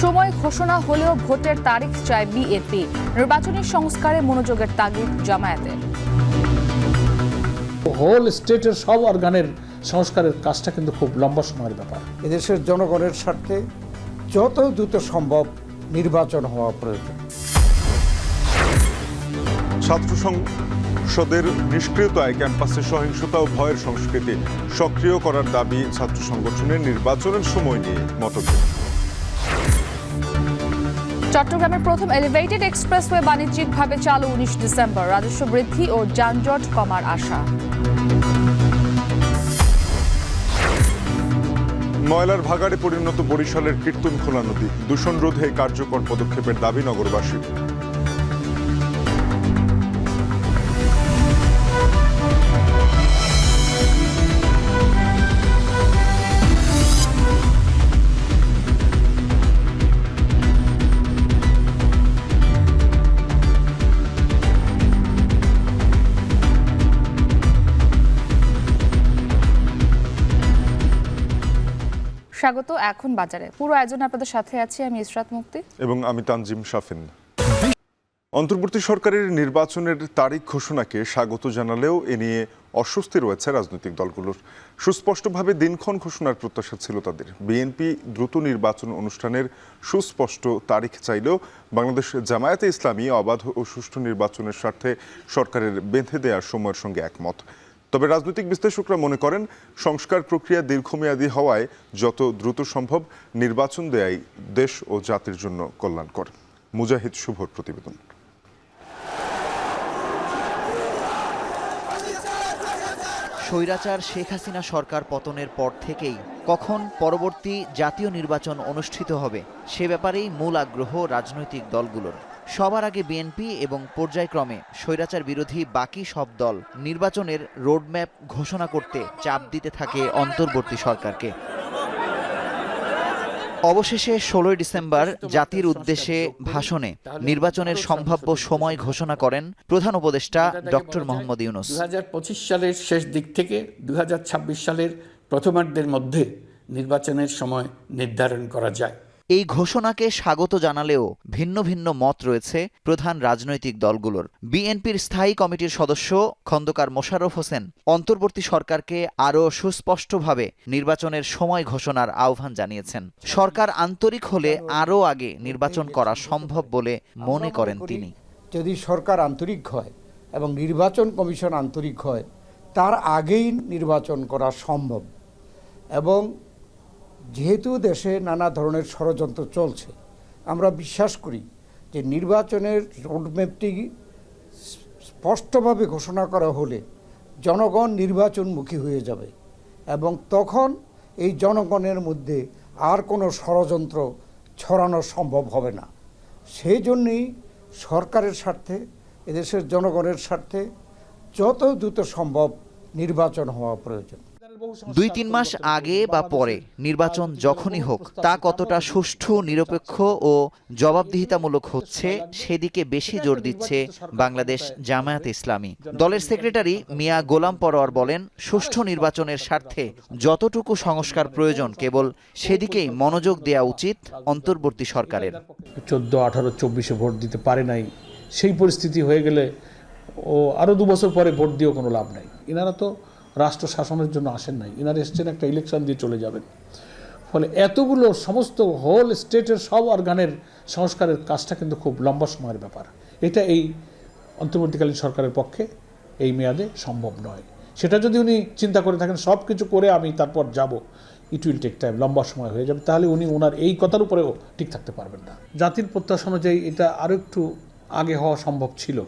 সময় ঘোষণা হলেও ভোটের তারিখ চায় বিএনপি। নির্বাচনী সংস্কারে মনোযোগের তাগিদ জামায়াতের। হোল স্টেটের সব অর্গানের সংস্কারের কাজটা কিন্তু খুব লম্বা সময়ের ব্যাপার। এদেশের জনগণের স্বার্থে যত দ্রুত সম্ভব নির্বাচন হওয়া প্রয়োজন। ছাত্র সংসদের নিষ্ক্রিয়তায় ক্যাম্পাসে সহিংসতা ও ভয়ের সংস্কৃতি সক্রিয় করার দাবি ছাত্র সংগঠনের। নির্বাচনের সময় নিয়ে মতভেদ। চট্টগ্রামের প্রথম এলিভেটেড এক্সপ্রেসওয়ে বাণিজ্যিকভাবে চালু 19 ডিসেম্বর। রাজস্ব বৃদ্ধি ও যানজট কমার আশা। ময়লার ভাগাড়ে পরিণত বরিশালের কীর্তনখোলা নদী। দূষণ রোধে কার্যকর পদক্ষেপের দাবি নগরবাসীর। স্বাগত এখন বাজারে। পুরো আয়োজন আপনাদের সাথে আছি আমি ইসরাত মুক্তি এবং আমি তানজিম শাফিন। অন্তর্বর্তী সরকারের নির্বাচনের তারিখ ঘোষণাকে স্বাগত জানালেও এ নিয়ে অস্বস্তি রয়েছে রাজনৈতিক দলগুলোর। সুস্পষ্টভাবে দিনক্ষণ ঘোষণার প্রত্যাশা ছিল তাদের। বিএনপি দ্রুত নির্বাচন অনুষ্ঠানের সুস্পষ্ট তারিখ চাইলেও বাংলাদেশ জামায়াতে ইসলামী অবাধ ও সুষ্ঠু নির্বাচনের স্বার্থে সরকারের বেঁধে দেওয়ার সময়ের সঙ্গে একমত। তবে রাজনৈতিক বিশ্লেষকরা মনে করেন সংস্কার প্রক্রিয়া দীর্ঘমেয়াদী হওয়ায় যত দ্রুত সম্ভব নির্বাচন দেয়াই দেশ ও জাতির জন্য কল্যাণকর। মুজাহিদ শুভর প্রতিবেদন। স্বৈরাচার শেখ হাসিনা সরকার পতনের পর থেকেই কখন পরবর্তী জাতীয় নির্বাচন অনুষ্ঠিত হবে সে ব্যাপারেই মূল আগ্রহ রাজনৈতিক দলগুলোর। সবার আগে বিএনপি এবং পর্যায়ক্রমে স্বৈরাচার বিরোধী বাকি সব দল নির্বাচনের রোডম্যাপ ঘোষণা করতে চাপ দিতে থাকে অন্তর্বর্তী সরকারকে। অবশেষে 16 ডিসেম্বর জাতির উদ্দেশ্যে ভাষণে নির্বাচনের সম্ভাব্য সময় ঘোষণা করেন প্রধান উপদেষ্টা ডক্টর মোহাম্মদ ইউনূস। 2025 সালের শেষ দিক থেকে 2026 সালের প্রথমার্ধের মধ্যে নির্বাচনের সময় নির্ধারণ করা যায়। এই ঘোষণাকে স্বাগত জানালেও ভিন্ন ভিন্ন মত রয়েছে প্রধান রাজনৈতিক দলগুলোর। বিএনপির স্থায়ী কমিটির সদস্য খন্দকার মোশাররফ হোসেন অন্তর্বর্তী সরকারকে আরও সুস্পষ্টভাবে নির্বাচনের সময় ঘোষণার আহ্বান জানিয়েছেন। সরকার আন্তরিক হলে আরও আগে নির্বাচন করা সম্ভব বলে মনে করেন তিনি। যদি সরকার আন্তরিক হয় এবং নির্বাচন কমিশন আন্তরিক হয় তার আগেই নির্বাচন করা সম্ভব। এবং যেহেতু দেশে নানা ধরনের ষড়যন্ত্র চলছে, আমরা বিশ্বাস করি যে নির্বাচনের রোডম্যাপটি স্পষ্টভাবে ঘোষণা করা হলে জনগণ নির্বাচনমুখী হয়ে যাবে এবং তখন এই জনগণের মধ্যে আর কোনো ষড়যন্ত্র ছড়ানো সম্ভব হবে না। সেই জন্যই সরকারের স্বার্থে, এদেশের জনগণের স্বার্থে যত দ্রুত সম্ভব নির্বাচন হওয়া প্রয়োজন। 2-3 মাস আগে বা পরে নির্বাচন যখনই হোক তা কতটা সুষ্ঠু, নিরপেক্ষ ও জবাবদিহিতামূলক হচ্ছে সেদিকে বেশি জোর দিচ্ছে বাংলাদেশ জামায়াতে ইসলামী। দলের সেক্রেটারি মিয়া গোলাম পরোয়ার বলেন, সুষ্ঠু নির্বাচনের স্বার্থে যতটুকু সংস্কার প্রয়োজন কেবল সেদিকেই মনোযোগ দেওয়া উচিত অন্তর্বর্তী সরকারের। 14, 18, 24-এ ভোট দিতে পারে নাই, সেই পরিস্থিতি হয়ে গেলে ও আরও 2 বছর পরে ভোট দিয়েও কোনো লাভ নাই। এনারা তো রাষ্ট্র শাসনের জন্য আসেন নাই, ইনারা এসছেন একটা ইলেকশন দিয়ে চলে যাবেন। ফলে এতগুলো সমস্ত হোল স্টেটের সব অর্গানের সংস্কারের কাজটা কিন্তু খুব লম্বা সময়ের ব্যাপার। এটা এই অন্তর্বর্তীকালীন সরকারের পক্ষে এই মেয়াদে সম্ভব নয়। সেটা যদি উনি চিন্তা করে থাকেন সব কিছু করে আমি তারপর যাব, ইট উইল টেক টাইম, লম্বা সময় হয়ে যাবে, তাহলে উনি ওনার এই কথার উপরেও ঠিক থাকতে পারবেন না। জাতির প্রত্যাশা অনুযায়ী এটা আরও একটু আগে হওয়া সম্ভব ছিল।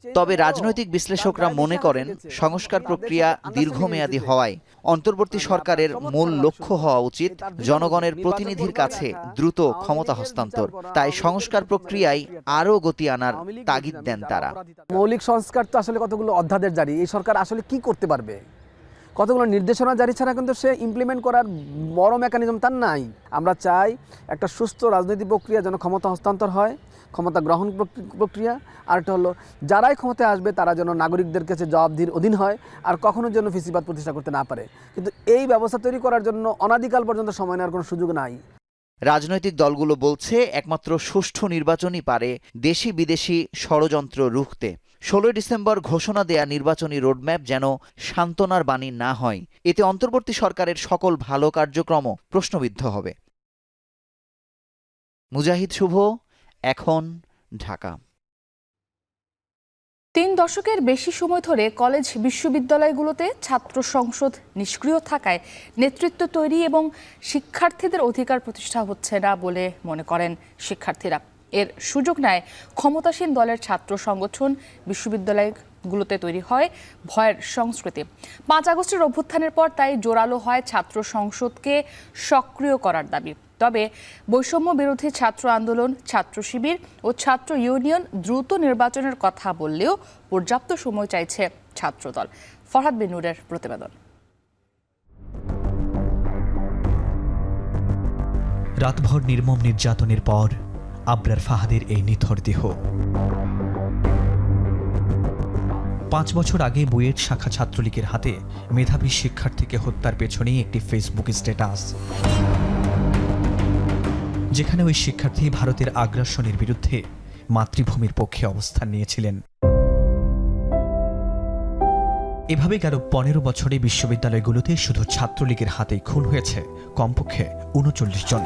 তবে রাজনৈতিক বিশ্লেষকরা মনে করেন সংস্কার প্রক্রিয়া দীর্ঘমেয়াদী হওয়ায় অন্তর্বর্তী সরকারের মূল লক্ষ্য হওয়া উচিত জনগণের প্রতিনিধির কাছে দ্রুত ক্ষমতা হস্তান্তর। তাই সংস্কার প্রক্রিয়ায় আরও গতি আনার তাগিদ দেন তারা। মৌলিক সংস্কার তো আসলে কতগুলো অধ্যাদেশ জারি, এই সরকার আসলে কি করতে পারবে? কতগুলো নির্দেশনা জারি ছাড়া কিন্তু সে ইমপ্লিমেন্ট করার বড় মেকানিজম তার নাই। আমরা চাই একটা সুস্থ রাজনৈতিক প্রক্রিয়া যেন ক্ষমতা হস্তান্তর হয়, ক্ষমতা গ্রহণ প্রক্রিয়া। আরেকটা হলো যারাই ক্ষমতায় আসবে তারা যেন নাগরিকদের কাছে জবাবদিহির অধীন হয় আর কখনো যেন ফেসিবাদ প্রতিষ্ঠা করতে না পারে। কিন্তু এই ব্যবস্থা তৈরি করার জন্য অনাদিকাল পর্যন্ত সময় নেওয়ার কোনো সুযোগ নাই। রাজনৈতিক দলগুলো বলছে একমাত্র সুষ্ঠু নির্বাচনই পারে দেশি বিদেশি ষড়যন্ত্র রুখতে। 16 ডিসেম্বর ঘোষণা দেয়া নির্বাচনী রোডম্যাপ যেন সান্ত্বনার বাণী না হয়, এতে অন্তর্বর্তী সরকারের সকল ভালো কার্যক্রম প্রশ্নবিদ্ধ হবে। মুজাহিদ শুভ, এখন, ঢাকা। 3 দশকের বেশি সময় ধরে কলেজ বিশ্ববিদ্যালয়গুলোতে ছাত্র সংসদ নিষ্ক্রিয় থাকায় নেতৃত্ব তৈরি এবং শিক্ষার্থীদের অধিকার প্রতিষ্ঠা হচ্ছে না বলে মনে করেন শিক্ষার্থীরা। এর সুযোগ নেয় ক্ষমতাসীন দলের ছাত্র সংগঠন। বিশ্ববিদ্যালয়গুলোতে তৈরি হয় ভয়ের সংস্কৃতি। 5 আগস্টের অভ্যুত্থানের পর তাই জোরালো হয় ছাত্র সংসদকে সক্রিয় করার দাবি। তবে বৈষম্য বিরোধী ছাত্র আন্দোলন, ছাত্র শিবির ও ছাত্র ইউনিয়ন দ্রুত নির্বাচনের কথা বললেও পর্যাপ্ত সময় চাইছে ছাত্রদল। ফরহাদ বিন নূরের প্রতিবেদন। রাতভর নির্মম নির্যাতনের পর আবরার ফাহাদের এই নিথর দেহ। 5 বছর আগে বুয়েট শাখা ছাত্রলীগের হাতে মেধাবী শিক্ষার্থীকে হত্যার পেছনেই একটি ফেসবুক স্ট্যাটাস, যেখানে ওই শিক্ষার্থী ভারতের আগ্রাসনের বিরুদ্ধে মাতৃভূমির পক্ষে অবস্থান নিয়েছিলেন। এভাবে গেল 15 বছরে বিশ্ববিদ্যালয়গুলোতে শুধু ছাত্রলীগের হাতেই খুন হয়েছে কমপক্ষে 39 জন।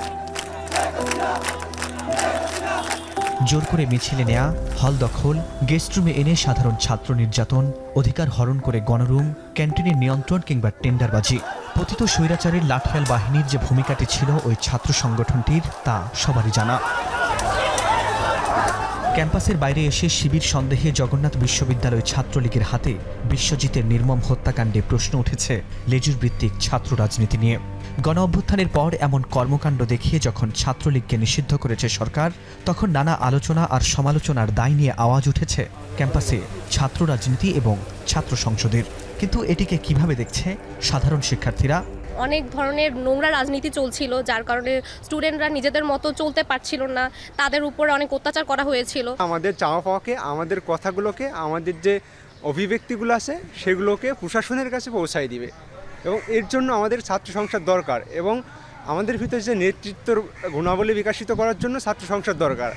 জোর করে মিছিলে নেয়া, হল দখল, গেস্টরুমে এনে সাধারণ ছাত্র নির্যাতন, অধিকার হরণ করে গণরুম, ক্যান্টিনের নিয়ন্ত্রণ কিংবা টেন্ডারবাজি। পতিত স্বৈরাচারের লাঠিয়াল বাহিনীর যে ভূমিকাটি ছিল ওই ছাত্র সংগঠনটির, তা সবারই জানা। ক্যাম্পাসের বাইরে এসে শিবির সন্দেহে জগন্নাথ বিশ্ববিদ্যালয় ছাত্রলীগের হাতে বিশ্বজিতের নির্মম হত্যাকাণ্ডে প্রশ্ন উঠেছে লেজুর ভিত্তিক ছাত্র রাজনীতি নিয়ে। গণ অভ্যুত্থানের পর এমন কর্মকাণ্ড দেখিয়ে যখন ছাত্রলীগকে নিষিদ্ধ করেছে সরকার, তখন নানা আলোচনা আর সমালোচনার দায় নিয়ে আওয়াজ উঠেছে ক্যাম্পাসে ছাত্র রাজনীতি এবং ছাত্র সংসদের। কিন্তু এটিকে কিভাবে দেখছে সাধারণ শিক্ষার্থীরা? অনেক ধরনের নোংরা রাজনীতি চলছিল, যার কারণে স্টুডেন্টরা নিজেদের মতো চলতে পারছিল না, তাদের উপরে অনেক অত্যাচার করা হয়েছিল। আমাদের চাওয়া পাওয়াকে, আমাদের কথাগুলোকে, আমাদের যে অভিব্যক্তিগুলো আছে সেগুলোকে প্রশাসনের কাছে পৌঁছায় দিবে, এবং এর জন্য আমাদের ছাত্র সংসদ দরকার, এবং আমাদের ভিতরে যে নেতৃত্বের গুণাবলী বিকশিত করার জন্য ছাত্র সংসদ দরকার।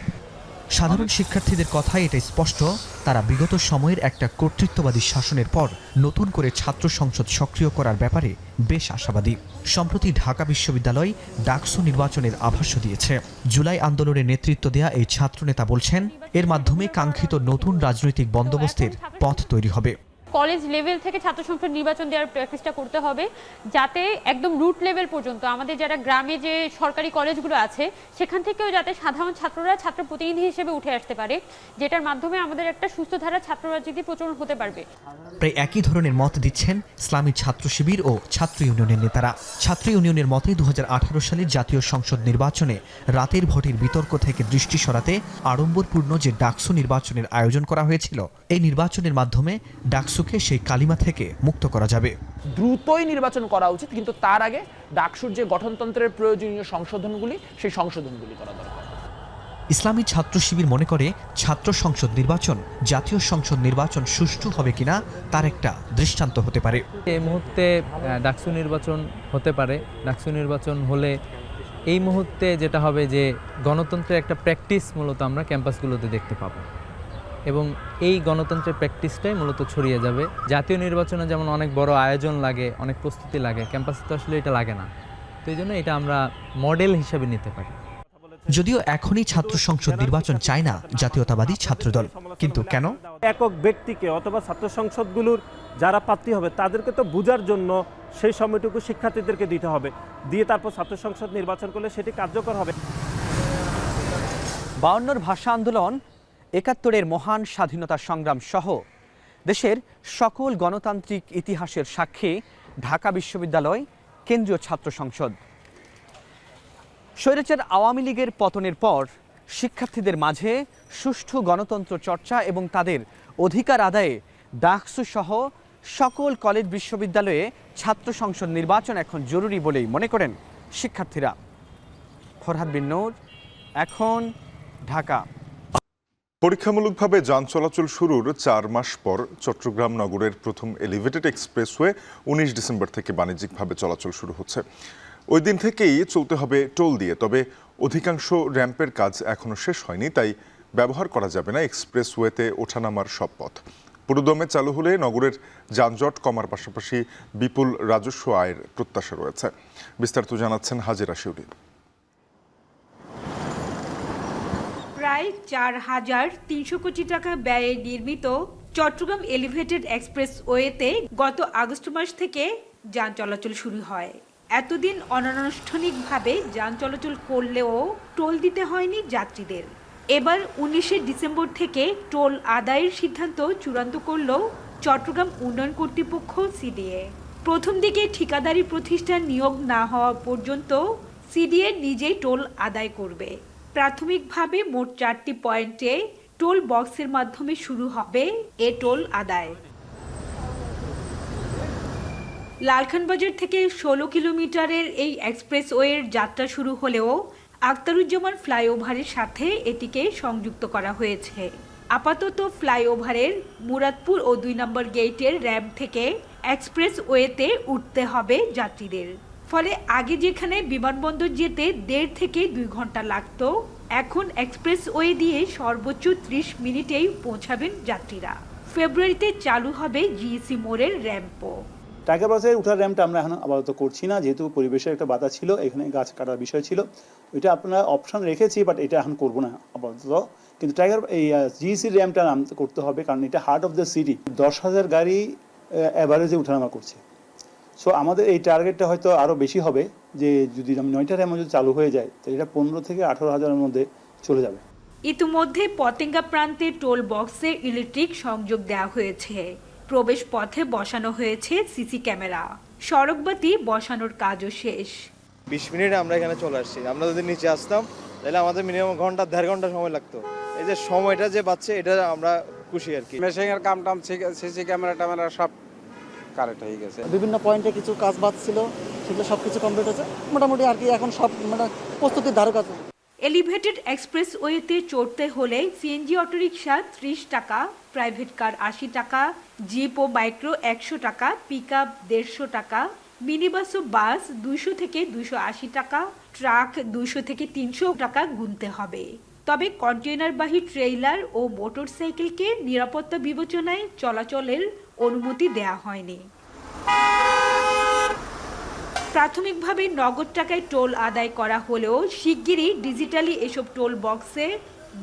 সাধারণ শিক্ষার্থীদের কথায় এটা স্পষ্ট, তারা বিগত সময়ের একটা কর্তৃত্ববাদী শাসনের পর নতুন করে ছাত্র সংসদ সক্রিয় করার ব্যাপারে বেশ আশাবাদী। সম্প্রতি ঢাকা বিশ্ববিদ্যালয় ডাকসু নির্বাচনের আভাসও দিয়েছে। জুলাই আন্দোলনে নেতৃত্ব দেয়া এই ছাত্রনেতা বলছেন, এর মাধ্যমে কাঙ্ক্ষিত নতুন রাজনৈতিক বন্দোবস্তের পথ তৈরি হবে। কলেজ লেভেল থেকে ছাত্র সংসদ নির্বাচন দেওয়ার প্র্যাকটিসটা করতে হবে, যাতে একদম রুট লেভেল পর্যন্ত আমাদের যারা গ্রামে যে সরকারি কলেজগুলো আছে সেখান থেকেও যাতে সাধারণ ছাত্ররা ছাত্র প্রতিনিধি হিসেবে উঠে আসতে পারে, যেটার মাধ্যমে আমাদের একটা সুস্থ ধারা ছাত্র রাজনীতি প্রচলন হতে পারবে। প্রায় একই ধরনের মত দিচ্ছেন ইসলামী ছাত্র শিবির ও ছাত্র ইউনিয়নের নেতারা। ছাত্র ইউনিয়নের মতে 2018 সালের জাতীয় সংসদ নির্বাচনে রাতের ভোটের বিতর্ক থেকে দৃষ্টি সরাতে আড়ম্বরপূর্ণ যে ডাকসু নির্বাচনের আয়োজন করা হয়েছিল, এই নির্বাচনের মাধ্যমে ডাকসুকে সেই কালিমা থেকে মুক্ত করা যাবে। দ্রুতই নির্বাচন করা উচিত, কিন্তু তার আগে ডাকসুর যে গঠনতন্ত্রের প্রয়োজনীয় সংশোধনগুলি, সেই সংশোধনগুলি করা দরকার। ইসলামী ছাত্র শিবির মনে করে ছাত্র সংসদ নির্বাচন জাতীয় সংসদ নির্বাচন সুষ্ঠু হবে কিনা তার একটা দৃষ্টান্ত হতে পারে। এই মুহূর্তে ডাকসু নির্বাচন হতে পারে। ডাকসু নির্বাচন হলে এই মুহূর্তে যেটা হবে যে গণতন্ত্রের একটা প্র্যাকটিস মূলত আমরা ক্যাম্পাসগুলোতে দেখতে পাবো, এবং এই গণতন্ত্রের প্র্যাকটিসটাই মূলত ছড়িয়ে যাবে। জাতীয় নির্বাচনে যেমন অনেক বড় আয়োজন লাগে, অনেক প্রস্তুতি লাগে, ক্যাম্পাসে তো আসলে এটা লাগে না। তো এই জন্য এটা আমরা মডেল হিসেবে নিতে পারি। যদিও এখনই ছাত্র সংসদ নির্বাচন চায় না জাতীয়তাবাদী ছাত্রদল, কিন্তু কেন? একক ব্যক্তিকে অথবা ছাত্র সংসদগুলোর যারা প্রার্থী হবে তাদেরকে তো বোঝার জন্য সেই সময়টুকু শিক্ষার্থীদেরকে দিতে হবে, দিয়ে তারপর ছাত্র সংসদ নির্বাচন করলে সেটি কার্যকর হবে। 52 ভাষা আন্দোলন, 71-এর মহান স্বাধীনতা সংগ্রাম সহ দেশের সকল গণতান্ত্রিক ইতিহাসের সাক্ষী ঢাকা বিশ্ববিদ্যালয় কেন্দ্রীয় ছাত্র সংসদ। স্বৈরাচার আওয়ামী লীগের পতনের পর শিক্ষার্থীদের মাঝে সুষ্ঠু গণতন্ত্র চর্চা এবং তাদের অধিকার আদায়ে ডাকসু সহ সকল কলেজ বিশ্ববিদ্যালয়ে ছাত্র সংসদ নির্বাচন এখন জরুরি বলেই মনে করেন শিক্ষার্থীরা। ফরহাদ বিন নূর, এখন, ঢাকা। পরীক্ষামূলকভাবে যান চলাচল শুরুর 4 মাস পর চট্টগ্রাম নগরের প্রথম এলিভেটেড এক্সপ্রেসওয়ে 19 ডিসেম্বর থেকে বাণিজ্যিকভাবে চলাচল শুরু হচ্ছে। ওই দিন থেকেই চলতে হবে টোল দিয়ে। তবে অধিকাংশ র্যাম্পের কাজ এখনও শেষ হয়নি, তাই ব্যবহার করা যাবে না এক্সপ্রেসওয়েতে ওঠানামার সব পথ। পুরোদমে চালু হলে নগরের যানজট কমার পাশাপাশি বিপুল রাজস্ব আয়ের প্রত্যাশা রয়েছে। বিস্তারিত জানাচ্ছেন হাজেরা শিউলি। প্রায় ৪,৩০০ কোটি টাকা ব্যয়ে নির্মিত চট্টগ্রাম এলিভেটেড এক্সপ্রেসওয়েতে গত আগস্ট মাস থেকে যান চলাচল শুরু হয়। এতদিন অনানুষ্ঠানিকভাবে যান চলাচল করলেও টোল দিতে হয়নি যাত্রীদের। এবার ১৯শে ডিসেম্বর থেকে টোল আদায়ের সিদ্ধান্ত চূড়ান্ত করল চট্টগ্রাম উন্নয়ন কর্তৃপক্ষ সিডিএ। প্রথম দিকে ঠিকাদারি প্রতিষ্ঠান নিয়োগ না হওয়া পর্যন্ত সিডিএ নিজেই টোল আদায় করবে। প্রাথমিকভাবে মোট ৪টি পয়েন্টে টোল বক্সের মাধ্যমে শুরু হবে এ টোল আদায়। লালখানবাজার থেকে ১৬ কিলোমিটারের এই এক্সপ্রেসওয়ের যাত্রা শুরু হলেও আখতারুজ্জামান ফ্লাইওভারের সাথে এটিকে সংযুক্ত করা হয়েছে। আপাতত ফ্লাইওভারের মুরাদপুর ও ২ নম্বর গেটের র্যাম্প থেকে এক্সপ্রেসওয়েতে উঠতে হবে যাত্রীদের। ফলে আগে যেখানে বিমানবন্দর যেতে ১.৫ থেকে ২ ঘন্টা লাগত, এখন এক্সপ্রেসওয়ে দিয়ে সর্বোচ্চ ৩০ মিনিটেই পৌঁছাবেন যাত্রীরা। ফেব্রুয়ারিতে চালু হবে জিইসি মোড়ের র্যাম্পও। টাইগার বাসে উঠার র্যাম্পটা আমরা এখন আপাতত করছি না, যেহেতু পরিবেশের একটা বাধা ছিল, এখানে গাছ কাটার বিষয় ছিল। ওইটা আপনারা অপশন রেখেছি, বাট এটা এখন করবো না আপাতত। কিন্তু টাইগার এই জিইসির র্যাম্পটা করতে হবে, কারণ এটা হার্ট অফ দ্য সিটি। ১০,০০০ গাড়ি অ্যাভারেজে উঠানামা করছে। সো আমাদের এই টার্গেটটা হয়তো আরও বেশি হবে, যে যদি ৯টা র্যাম্প যদি চালু হয়ে যায় তো এটা ১৫ থেকে ১৮,০০০-এর মধ্যে চলে যাবে। ইতিমধ্যে পতেঙ্গা প্রান্তে টোল বক্সে ইলেকট্রিক সংযোগ দেওয়া হয়েছে। প্রবেশ পথে বসানো হয়েছে সিসি ক্যামেরা। সড়কবাতি বসানোর কাজও শেষ। ২০ মিনিটে আমরা এখানে চলে আসছি। আমরা যদি নিচে আসতাম তাহলে আমাদের মিনিমাম ঘন্টা ১.৫ ঘন্টা সময় লাগতো। এই যে সময়টা যে পাচ্ছে, এটা আমরা খুশি আর কি। মেশিনের কাম টাম, সিসি ক্যামেরা ট্যামেরা সব কারেক্ট হয়ে গেছে। বিভিন্ন পয়েন্টে কিছু কাজ বাদ ছিল, সেগুলো সব কিছু কমপ্লিট হয়েছে মোটামুটি আর কি। এখন সব মানে প্রস্তুতির ধারক আছে। এলিভেটেড এক্সপ্রেসওয়েতে চড়তে হলে সিএনজি অটোরিকশা ৩০ টাকা, প্রাইভেট কার ৮০ টাকা, জিপ ও মাইক্রো ১০০ টাকা, পিকআপ ১৫০ টাকা, মিনিবাস ও বাস ২০০ থেকে ২৮০ টাকা, ট্রাক ২০০ থেকে ৩০০ টাকা গুনতে হবে। তবে কন্টেইনারবাহী ট্রেইলার ও মোটরসাইকেলকে নিরাপত্তা বিবেচনায় চলাচলের অনুমতি দেয়া হয়নি। প্রাথমিকভাবে নগদ টাকায় টোল আদায় করা হলেও শিগগিরই ডিজিটালি এসব টোল বক্সে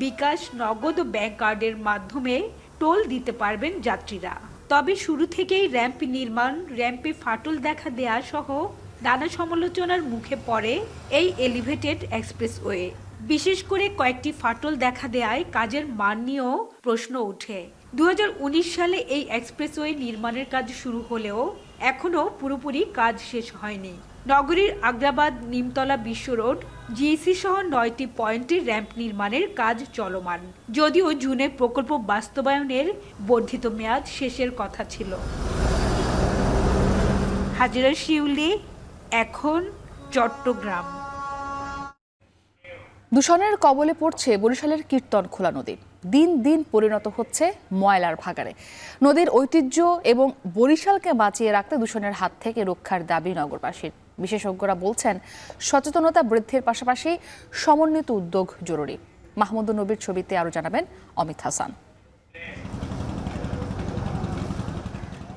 বিকাশ, নগদ ও ব্যাংক কার্ডের মাধ্যমে টোল দিতে পারবেন যাত্রীরা। তবে শুরু থেকেই র্যাম্প নির্মাণ, র্যাম্পে ফাটল দেখা দেয়া সহ নানা সমালোচনার মুখে পড়ে এই এলিভেটেড এক্সপ্রেসওয়ে। বিশেষ করে কয়েকটি ফাটল দেখা দেয়ায় কাজের মান নিয়েও প্রশ্ন ওঠে। ২০১৯ সালে এই এক্সপ্রেসওয়ে নির্মাণের কাজ শুরু হলেও এখনও পুরোপুরি কাজ শেষ হয়নি। নগরীর আগ্রাবাদ, নিমতলা, বিশ্ব রোড, জিইসি সহ ৯টি পয়েন্টে র্যাম্প নির্মাণের কাজ চলমান। যদিও জুনে প্রকল্প বাস্তবায়নের বর্ধিত মেয়াদ শেষের কথা ছিল। হাজেরা শিউলি, এখন চট্টগ্রাম। দূষণের কবলে পড়ছে বরিশালের কীর্তনখোলা নদী। দিন দিন পরিণত হচ্ছে ময়লার ভাগাড়ে। নদীর ঐতিহ্য এবং বরিশালকে বাঁচিয়ে রাখতে দূষণের হাত থেকে রক্ষার দাবি নগরবাসীর। বিশেষজ্ঞরা বলছেন, সচেতনতা বৃদ্ধির পাশাপাশি সমন্বিত উদ্যোগ জরুরি। মাহমুদুর নবীর ছবিতে আরও জানাবেন অমিত হাসান।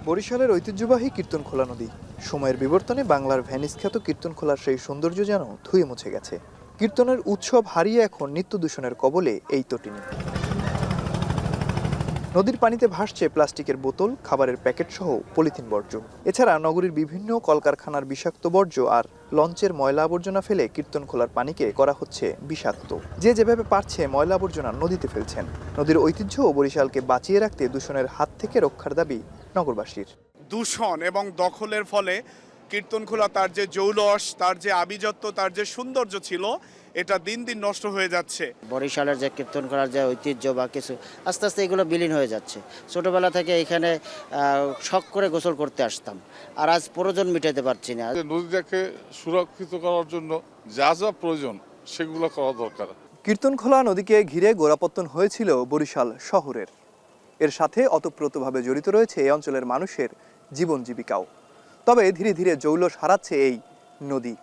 বরিশালের ঐতিহ্যবাহী কীর্তনখোলা নদী। সময়ের বিবর্তনে বাংলার ভেনিস খ্যাত কীর্তনখোলার সেই সৌন্দর্য যেন ধুয়ে মুছে গেছে। কীর্তনের উৎসব হারিয়ে এখন নিত্য দূষণের কবলে এই তটিনী। নদীর পানিতে ভাসছে প্লাস্টিকের বোতল, খাবারের প্যাকেট সহ পলিথিন বর্জ্য। এছাড়া নগরীর বিভিন্ন কলকারখানার বিষাক্ত বর্জ্য আর লঞ্চের ময়লা আবর্জনা ফেলে কীর্তনখোলার পানিকে করা হচ্ছে বিষাক্ত। যে যেভাবে পারছে ময়লা আবর্জনা নদীতে ফেলছেন। নদীর ঐতিহ্য ও বরিশালকে বাঁচিয়ে রাখতে দূষণের হাত থেকে রক্ষার দাবি নগরবাসীর। দূষণ এবং দখলের ফলে কীর্তনখোলা তার যে জৌলস, তার যে আভিজাত্য, তার যে সৌন্দর্য ছিল, এটা দিন দিন নষ্ট হয়ে যাচ্ছে। বরিশালের যে কীর্তনখোলার যে ঐতিহ্য বা কিছু আস্তে আস্তে এগুলো বিলীন হয়ে যাচ্ছে। ছোটবেলা থেকে এখানে শখ করে গোসল করতে আসতাম, আর আজ প্রয়োজন মিটাতে পারছি না। নদীটাকে সুরক্ষিত করার জন্য যা যা প্রয়োজন সেগুলো করা দরকার। কীর্তনখোলা নদীকে ঘিরে গোড়াপত্তন হয়েছিল বরিশাল শহরের। এর সাথে ওতপ্রোতভাবে জড়িত রয়েছে এই অঞ্চলের মানুষের জীবন জীবিকাও। তবে ধীরে ধীরে জৌলস হারাচ্ছে এই নদী।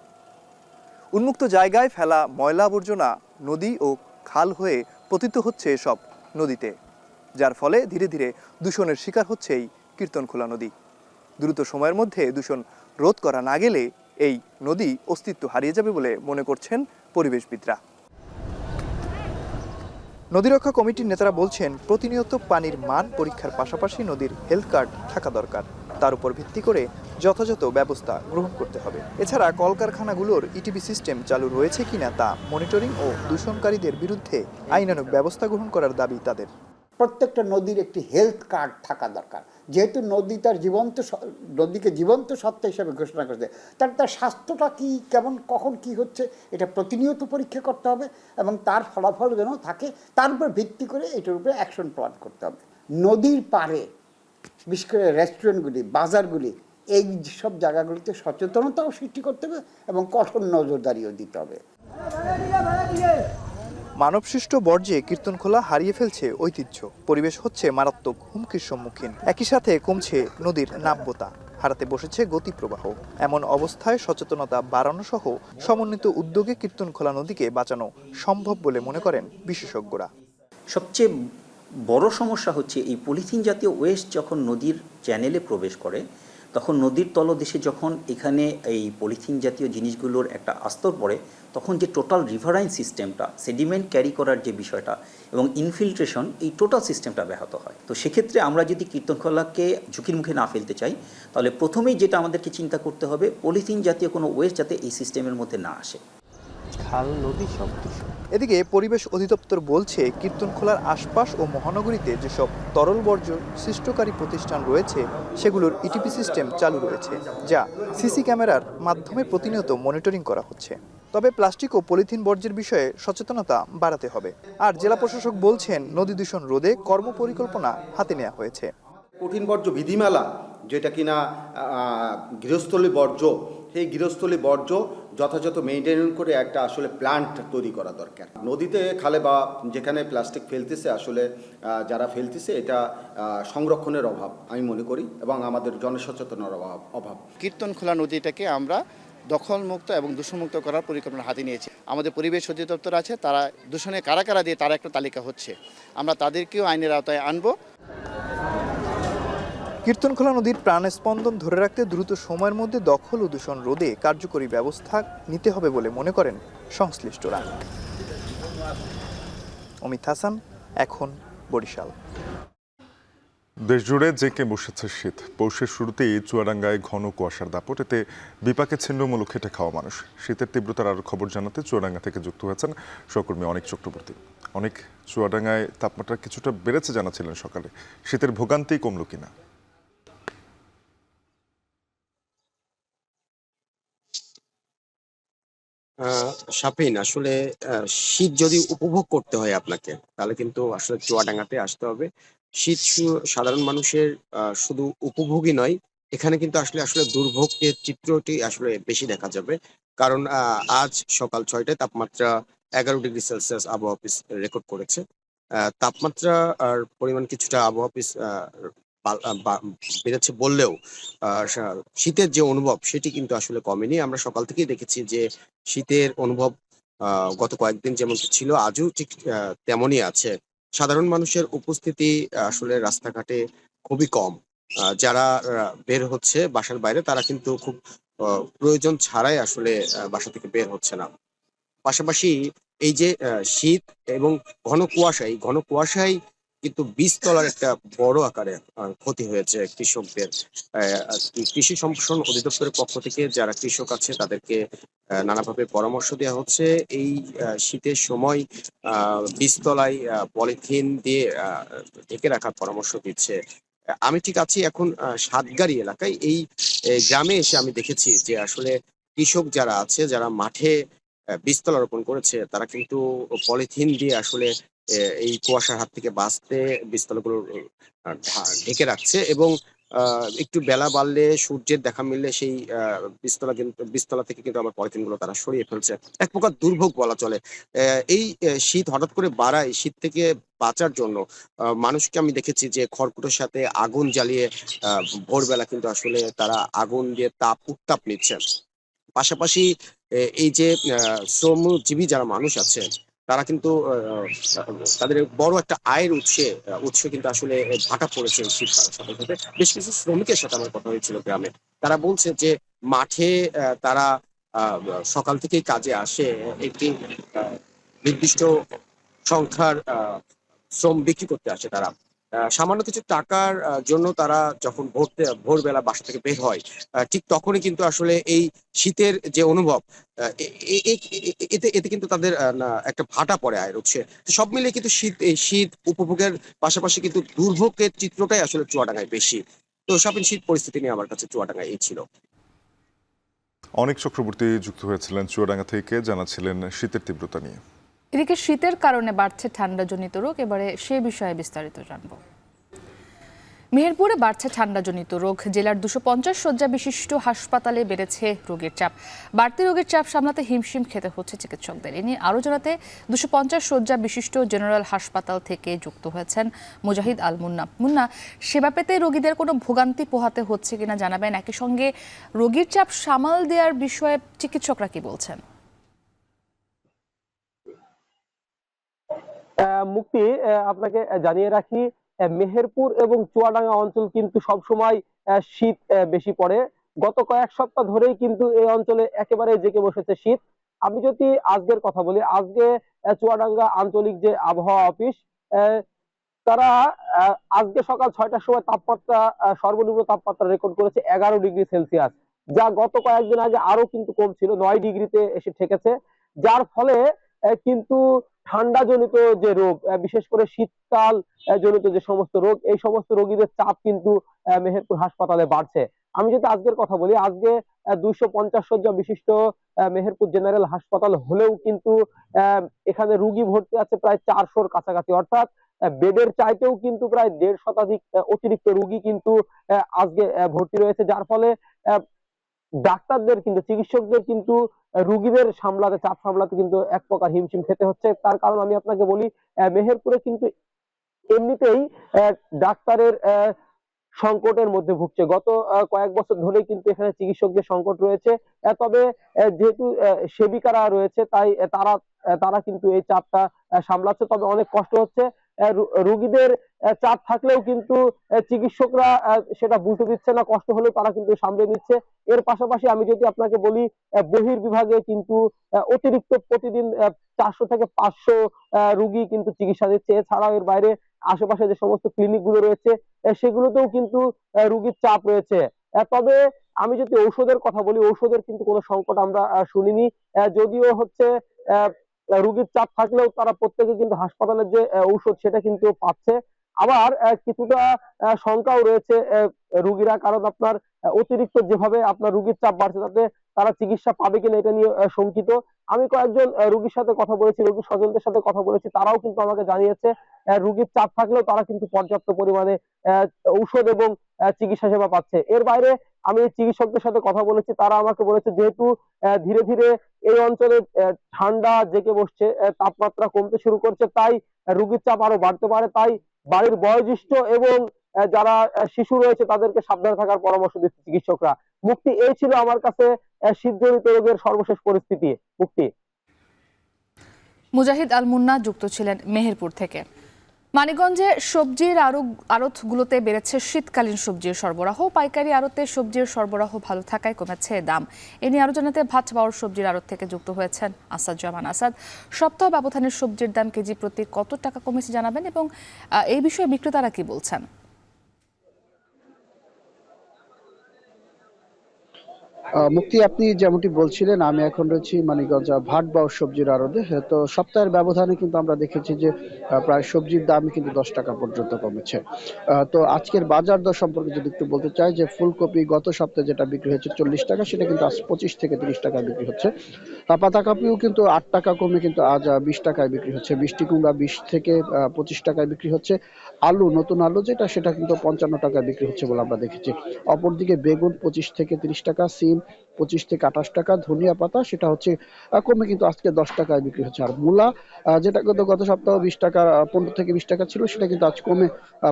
উন্মুক্ত জায়গায় ফেলা ময়লা আবর্জনা নদী ও খাল হয়ে পতিত হচ্ছে এসব নদীতে, যার ফলে ধীরে ধীরে দূষণের শিকার হচ্ছে এই কীর্তনখোলা নদী। দ্রুত সময়ের মধ্যে দূষণ রোধ করা না গেলে এই নদী অস্তিত্ব হারিয়ে যাবে বলে মনে করছেন পরিবেশবিদরা। নদীরক্ষা কমিটির নেতারা বলছেন, প্রতিনিয়ত পানির মান পরীক্ষার পাশাপাশি নদীর হেলথ কার্ড থাকা দরকার। তার উপর ভিত্তি করে যথাযথ ব্যবস্থা গ্রহণ করতে হবে। এছাড়া কলকারখানাগুলোর ইটিভি সিস্টেম চালু রয়েছে কিনা তা মনিটরিং ও দূষণকারীদের বিরুদ্ধে আইনানুগ ব্যবস্থা গ্রহণ করার দাবি তাদের। প্রত্যেকটা নদীর একটি হেলথ কার্ড থাকা দরকার। যেহেতু নদী তার নদীকে জীবন্ত সত্তা হিসাবে ঘোষণা করেছে, তার স্বাস্থ্যটা কি, কেমন, কখন কি হচ্ছে, এটা প্রতিনিয়ত পরীক্ষা করতে হবে এবং তার ফলাফল যেন থাকে, তার উপর ভিত্তি করে এটার উপরে অ্যাকশন প্ল্যান করতে হবে। নদীর পাড়ে বিশেষ করে রেস্টুরেন্টগুলি, বাজারগুলি, এই সব জায়গাগুলিতে সচেতনতাও সৃষ্টি করতে হবে এবং কঠোর নজরদারিও দিতে হবে। মানবসৃষ্ট বর্জ্যে কীর্তনখোলা হারিয়ে ফেলছে ঐতিহ্য, পরিবেশ হচ্ছে মারাত্মক হুমকির সম্মুখীন। একই সাথে কমছে নদীর নাব্যতা, হারাতে বসেছে গতি প্রবাহ। এমন অবস্থায় সচেতনতা বাড়ানো সহ সমন্বিত উদ্যোগে কীর্তনখোলা নদীকে বাঁচানো সম্ভব বলে মনে করেন বিশেষজ্ঞরা। সবচেয়ে বড় সমস্যা হচ্ছে এই পলিথিন জাতীয় ওয়েস্ট যখন নদীর চ্যানেলে প্রবেশ করে, তখন নদীর তলদেশে যখন এখানে এই পলিথিন জাতীয় জিনিসগুলোর একটা আস্তর পড়ে, তখন যে টোটাল রিভারাইন সিস্টেমটা, সেডিমেন্ট ক্যারি করার যে বিষয়টা এবং ইনফিল্ট্রেশন, এই টোটাল সিস্টেমটা ব্যাহত হয়। তো সেক্ষেত্রে আমরা যদি কীর্তনখোলাকে ঝুঁকির মুখে না ফেলতে চাই, তাহলে প্রথমেই যেটা আমাদেরকে চিন্তা করতে হবে, পলিথিন জাতীয় কোনো ওয়েস্ট যাতে এই সিস্টেমের মধ্যে না আসে। খাল, নদী সব। এদিকে পরিবেশ অধিদপ্তর বলছে, কীর্তনখোলার আশপাশ ও মহানগরীতে যেসব তরল বর্জ্য সৃষ্টকারী প্রতিষ্ঠান রয়েছে সেগুলোর ইটিপি সিস্টেম চালু রয়েছে, যা সিসি ক্যামেরার মাধ্যমে প্রতিনিয়ত মনিটরিং করা হচ্ছে। তবে প্লাস্টিক ও পলিথিন বর্জ্যের বিষয়ে সচেতনতা বাড়াতে হবে। আর জেলা প্রশাসক বলছেন, নদী দূষণ রোধে কর্মপরিকল্পনা হাতে নেওয়া হয়েছে। কঠিন বর্জ্য বিধিমালা, যেটা কিনা গৃহস্থলী বর্জ্য, সেই গৃহস্থলী বর্জ্য যথাযথ মেইনটেন করে একটা আসলে প্ল্যান্ট তৈরি করা দরকার। নদীতে, খালে বা যেখানে প্লাস্টিক ফেলতেছে, আসলে যারা ফেলতেছে, এটা সংরক্ষণের অভাব আমি মনে করি এবং আমাদের জনসচেতনার অভাব। কীর্তনখোলা নদীটাকে আমরা দখলমুক্ত এবং দূষণমুক্ত করার পরিকল্পনা হাতে নিয়েছি। আমাদের পরিবেশ অধিদপ্তর আছে, তারা দূষণে কারা কারা দিয়ে তারা একটা তালিকা হচ্ছে, আমরা তাদেরকেও আইনের আওতায় আনবো। কীর্তনখোলা নদীর প্রাণস্পন্দন ধরে রাখতে দ্রুত সময়ের মধ্যে দখল ও দূষণ রোধে কার্যকরী ব্যবস্থা নিতে হবে বলে মনে করেন সংশ্লিষ্টরা। অমিত হাসান, এখন বরিশাল। দেশজুড়ে জেঁকে বসেছে শীত। পৌষের শুরুতেই চুয়াডাঙ্গায় ঘন কুয়াশার দাপট, এতে বিপাকে ছিন্নমূল খেটে খাওয়া মানুষ। শীতের তীব্রতার আরও খবর জানাতে চুয়াডাঙ্গা থেকে যুক্ত হয়েছেন সহকর্মী অনেক চক্রবর্তী। অনেক, চুয়াডাঙ্গায় তাপমাত্রা কিছুটা বেড়েছে জানাছিলেন সকালে, শীতের ভোগান্তি কমল কিনা? শাফিন, আসলে শীত যদি উপভোগ করতে হয় আপনাকে, তাহলে কিন্তু আসলে চুয়াডাঙ্গাতে আসতে হবে। শীত সাধারণ মানুষের শুধু উপভোগই নয়, এখানে কিন্তু আসলে আসলে দুর্ভোগের চিত্রটি আসলে বেশি দেখা যাবে। কারণ আজ সকাল ৬টায় তাপমাত্রা 11 ডিগ্রি সেলসিয়াস আবহাওয়া অফিস রেকর্ড করেছে। তাপমাত্রা আর পরিমাণ কিছুটা আবহাওয়া অফিস বেড়েছে বললেও শীতের যে অনুভব সেটি কিন্তু আসলে কমেনি। আমরা সকাল থেকেই দেখেছি যে শীতের অনুভব গত কয়েকদিন যেমন ছিল, আজও ঠিক তেমনই আছে। সাধারণ মানুষের উপস্থিতি আসলে রাস্তাঘাটে খুবই কম। যারা বের হচ্ছে বাসার বাইরে, তারা কিন্তু খুব প্রয়োজন ছাড়াই আসলে বাসা থেকে বের হচ্ছে না। পাশাপাশি এই যে শীত এবং ঘন কুয়াশা, এই ঘন কুয়াশায় কিন্তু বীজতলার একটা বড় আকারে ক্ষতি হয়েছে কৃষকদের। কৃষি সম্প্রসারণ অধিদপ্তরের পক্ষ থেকে যারা কৃষক আছে তাদেরকে নানাভাবে পরামর্শ দেওয়া হচ্ছে। এই শীতের সময় বীজতলায় পলিথিন দিয়ে ঢেকে রাখার পরামর্শ দিচ্ছে। আমি ঠিক আছি এখন সাতগাড়ি এলাকায়। এই গ্রামে এসে আমি দেখেছি যে আসলে কৃষক যারা আছে, যারা মাঠে বীজতলা রোপণ করেছে, তারা কিন্তু পলিথিন দিয়ে আসলে এই কুয়াশার হাত থেকে বাঁচতে বীজতলাগুলো ঢেকে রাখছে এবং একটু বেলা বাড়লে, সূর্যের দেখা মিললে সেই বীজতলা থেকে কিন্তু আবার পলিথিনগুলো তারা সরিয়ে ফেলছে। এক প্রকার দুর্ভোগ বলা চলে। এই শীত হঠাৎ করে বাড়ায়, শীত থেকে বাঁচার জন্য মানুষকে আমি দেখেছি যে খড়কুটোর সাথে আগুন জ্বালিয়ে ভোরবেলা কিন্তু আসলে তারা আগুন দিয়ে উত্তাপ নিচ্ছে। পাশাপাশি এই যে শ্রমজীবী যারা মানুষ আছে তারা কিন্তু তাদের বড় একটা আয়ের উৎস কিন্তু আসলে ভাটা পড়েছে শীতকালের সাথে সাথে। বেশ কিছু শ্রমিকের সাথে আমার কথা হয়েছিল গ্রামে, তারা বলছে যে মাঠে তারা সকাল থেকেই কাজে আসে, একটি নির্দিষ্ট সংখ্যার শ্রম বিক্রি করতে আসে তারা। সামান্য কিছু টাকার জন্য তারা যখন ভোরবেলা বাসা থেকে বের হয়, ঠিক তখনই কিন্তু আসলে এই শীতের যে অনুভব, এতে কিন্তু তাদের একটা ভাটা পড়ে আয়ের উৎসে। সব মিলিয়ে কিন্তু শীত উপভোগের পাশাপাশি কিন্তু দুর্ভোগের চিত্রটাই আসলে চুয়াডাঙ্গায় বেশি। তো শাফিন, শীত পরিস্থিতি নিয়ে আমার কাছে চুয়াডাঙ্গায় এই ছিল। অনেক চক্রবর্তী যুক্ত হয়েছিলেন চুয়াডাঙ্গা থেকে, জানাচ্ছিলেন শীতের তীব্রতা নিয়ে। এদিকে শীতের কারণে বাড়ছে ঠান্ডাজনিত রোগ, এবারে সে বিষয়ে বিস্তারিত জানব। মেহেরপুরে বাড়ছে ঠান্ডাজনিত রোগ। জেলার 250 শয্যা বিশিষ্ট হাসপাতালে বেড়েছে রোগের চাপ। বাড়তি রোগের চাপ সামলাতে হিমশিম খেতে হচ্ছে চিকিৎসকদের। এ নিয়ে আরও জানাতে 250 শয্যা বিশিষ্ট জেনারেল হাসপাতাল থেকে যুক্ত হয়েছেন মুজাহিদ আল মুন্না। মুন্না, সেবা পেতে রোগীদের কোনো ভোগান্তি পোহাতে হচ্ছে কিনা জানাবেন। একই সঙ্গে রোগীর চাপ সামাল দেওয়ার বিষয়ে চিকিৎসকরা কি বলছেন? মুক্তি, আপনাকে জানিয়ে রাখি, মেহেরপুর এবং চুয়াডাঙ্গা অঞ্চল কিন্তু সবসময় শীত বেশি পড়ে। গত কয়েক সপ্তাহ ধরেই কিন্তু এই অঞ্চলে একেবারে জেগে বসেছে শীত। আমি যদি আজকের কথা বলি, আজকে চুয়াডাঙ্গা আঞ্চলিক যে আবহাওয়া অফিস, তারা আজকে সকাল 6টার সময় তাপমাত্রা সর্বনিম্ন তাপমাত্রা রেকর্ড করেছে 11 ডিগ্রি সেলসিয়াস, যা গত কয়েকদিন আগে আরো কিন্তু কম ছিল, 9 ডিগ্রিতে এসে ঠেকেছে। যার ফলে কিন্তু ঠান্ডা জনিত যে রোগ, বিশেষ করে শীতকাল জনিত যে সমস্ত রোগ, এই সমস্ত রোগীদের চাপ কিন্তু মেহেরপুর হাসপাতালে বাড়ছে। আমি যদি আজকের কথা বলি, আজকে 250 শয্যা বিশিষ্ট মেহেরপুর জেনারেল হাসপাতাল হলেও কিন্তু এখানে রোগী ভর্তি আছে প্রায় 400-র কাছাকাছি, অর্থাৎ বেডের চাইতেও কিন্তু প্রায় 1.5 শতাধিক অতিরিক্ত রোগী কিন্তু আজকে ভর্তি রয়েছে। যার ফলে ডাক্তারদের কিন্তু, চিকিৎসকদের কিন্তু রোগীদের সামলাতে, চাপ সামলাতে কিন্তু এক প্রকার হিমশিম খেতে হচ্ছে। তার কারণ আমি আপনাকে বলি, মেহেরপুরে কিন্তু এমনিতেই ডাক্তারের সংকটের মধ্যে ভুগছে। গত কয়েক বছর ধরেই কিন্তু এখানে চিকিৎসকদের সংকট রয়েছে। তবে যেহেতু সেবিকারা রয়েছে, তাই তারা কিন্তু এই চাপটা সামলাচ্ছে। তবে অনেক কষ্ট হচ্ছে। রোগীদের চাপ থাকলেও কিন্তু চিকিৎসকরা সেটা বুঝতে দিচ্ছে না, কষ্ট হলেও তারা কিন্তু সামলে নিচ্ছে। এর পাশাপাশি আমি যদি আপনাকে বলি, বহির্বিভাগে কিন্তু অতিরিক্ত প্রতিদিন 400 থেকে 500 রোগী কিন্তু চিকিৎসা দিচ্ছে। এছাড়াও এর বাইরে আশেপাশে যে সমস্ত ক্লিনিক গুলো রয়েছে, সেগুলোতেও কিন্তু রোগীর চাপ রয়েছে। তবে আমি যদি ঔষধের কথা বলি, ঔষধের কিন্তু কোনো সংকট আমরা শুনিনি। যদিও হচ্ছে রোগীর চাপ থাকলেও তারা প্রত্যেকে কিন্তু হাসপাতালের যে ঔষধ সেটা কিন্তু পাচ্ছে। আবার কিছুটা শঙ্কাও রয়েছে রোগীরা, কারণ আপনার অতিরিক্ত যেভাবে আপনার রোগীর চাপ বাড়ছে, তাতে তারা চিকিৎসা পাবে কিনা এটা নিয়ে শঙ্কিত। আমি কয়েকজন রোগীর সাথে কথা বলেছি, রোগীর স্বজনদের সাথে কথা বলেছি, তারাও কিন্তু আমাকে জানিয়েছে রোগীর চাপ থাকলেও তারা কিন্তু পর্যাপ্ত পরিমাণে ঔষধ এবং চিকিৎসা সেবা পাচ্ছে। এর বাইরে আমি চিকিৎসকদের সাথে কথা বলেছি, তারা আমাকে বলেছে যেহেতু ধীরে ধীরে এই অঞ্চলে ঠান্ডা জেগে বসছে, তাপমাত্রা কমতে শুরু করছে, তাই রোগীর চাপ আরো বাড়তে পারে। তাই বাড়ির বয়োজ্যেষ্ঠ এবং যারা শিশু রয়েছে তাদেরকে সাবধানে থাকার পরামর্শ দিচ্ছে চিকিৎসকরা। মুক্তি, এই ছিল আমার কাছে শীতজনিত রোগের সর্বশেষ পরিস্থিতি। মুক্তি। মুজাহিদ আল মুন্না যুক্ত ছিলেন মেহেরপুর থেকে। মানিকগঞ্জে সবজির আড়তগুলোতে বেড়েছে শীতকালীন সবজির সরবরাহ। পাইকারি আড়তে সবজির সরবরাহ ভালো থাকায় কমেছে দাম। এ নিয়ে আরো জানাতে ভাট পাওয়ার সবজির আড়ত থেকে যুক্ত হয়েছেন আসাদ জামান আসাদ। সপ্তাহ ব্যবধানের সবজির দাম কেজি প্রতি কত টাকা কমেছে জানাবেন, এবং এই বিষয়ে বিক্রেতারা কি বলছেন? মুক্তি, আপনি যেমনটি বলছিলেন, আমি এখন রয়েছি মানিকগঞ্জ ভাট বাউ সবজির আড়তে। তো সপ্তাহের ব্যবধানে কিন্তু আমরা দেখেছি যে প্রায় সবজির দাম কিন্তু 10 টাকা পর্যন্ত কমেছে। তো আজকের বাজার দর সম্পর্কে যদি একটু বলতে চাই, যে ফুলকপি গত সপ্তাহে যেটা বিক্রি হয়েছে 40 টাকা, সেটা কিন্তু আজ 25 থেকে 30 টাকায় বিক্রি হচ্ছে। পাতাকপিও কিন্তু 8 টাকা কমে কিন্তু আজ 20 টাকায় বিক্রি হচ্ছে। মিষ্টি কুমড়া 20 থেকে 25 টাকায় বিক্রি হচ্ছে। আলু, নতুন আলু যেটা, সেটা কিন্তু 55 টাকায় বিক্রি হচ্ছে বলে আমরা দেখেছি। অপরদিকে বেগুন 25 থেকে 30 টাকা, সিম 25 থেকে 28 টাকা, ধনিয়া পাতা সেটা হচ্ছে কমে কিন্তু আজকে 10 টাকায় বিক্রি হচ্ছে। আর মূলা যেটা গত সপ্তাহে 20 টাকা 15 থেকে 20 টাকা ছিল, সেটা কিন্তু আজ কমে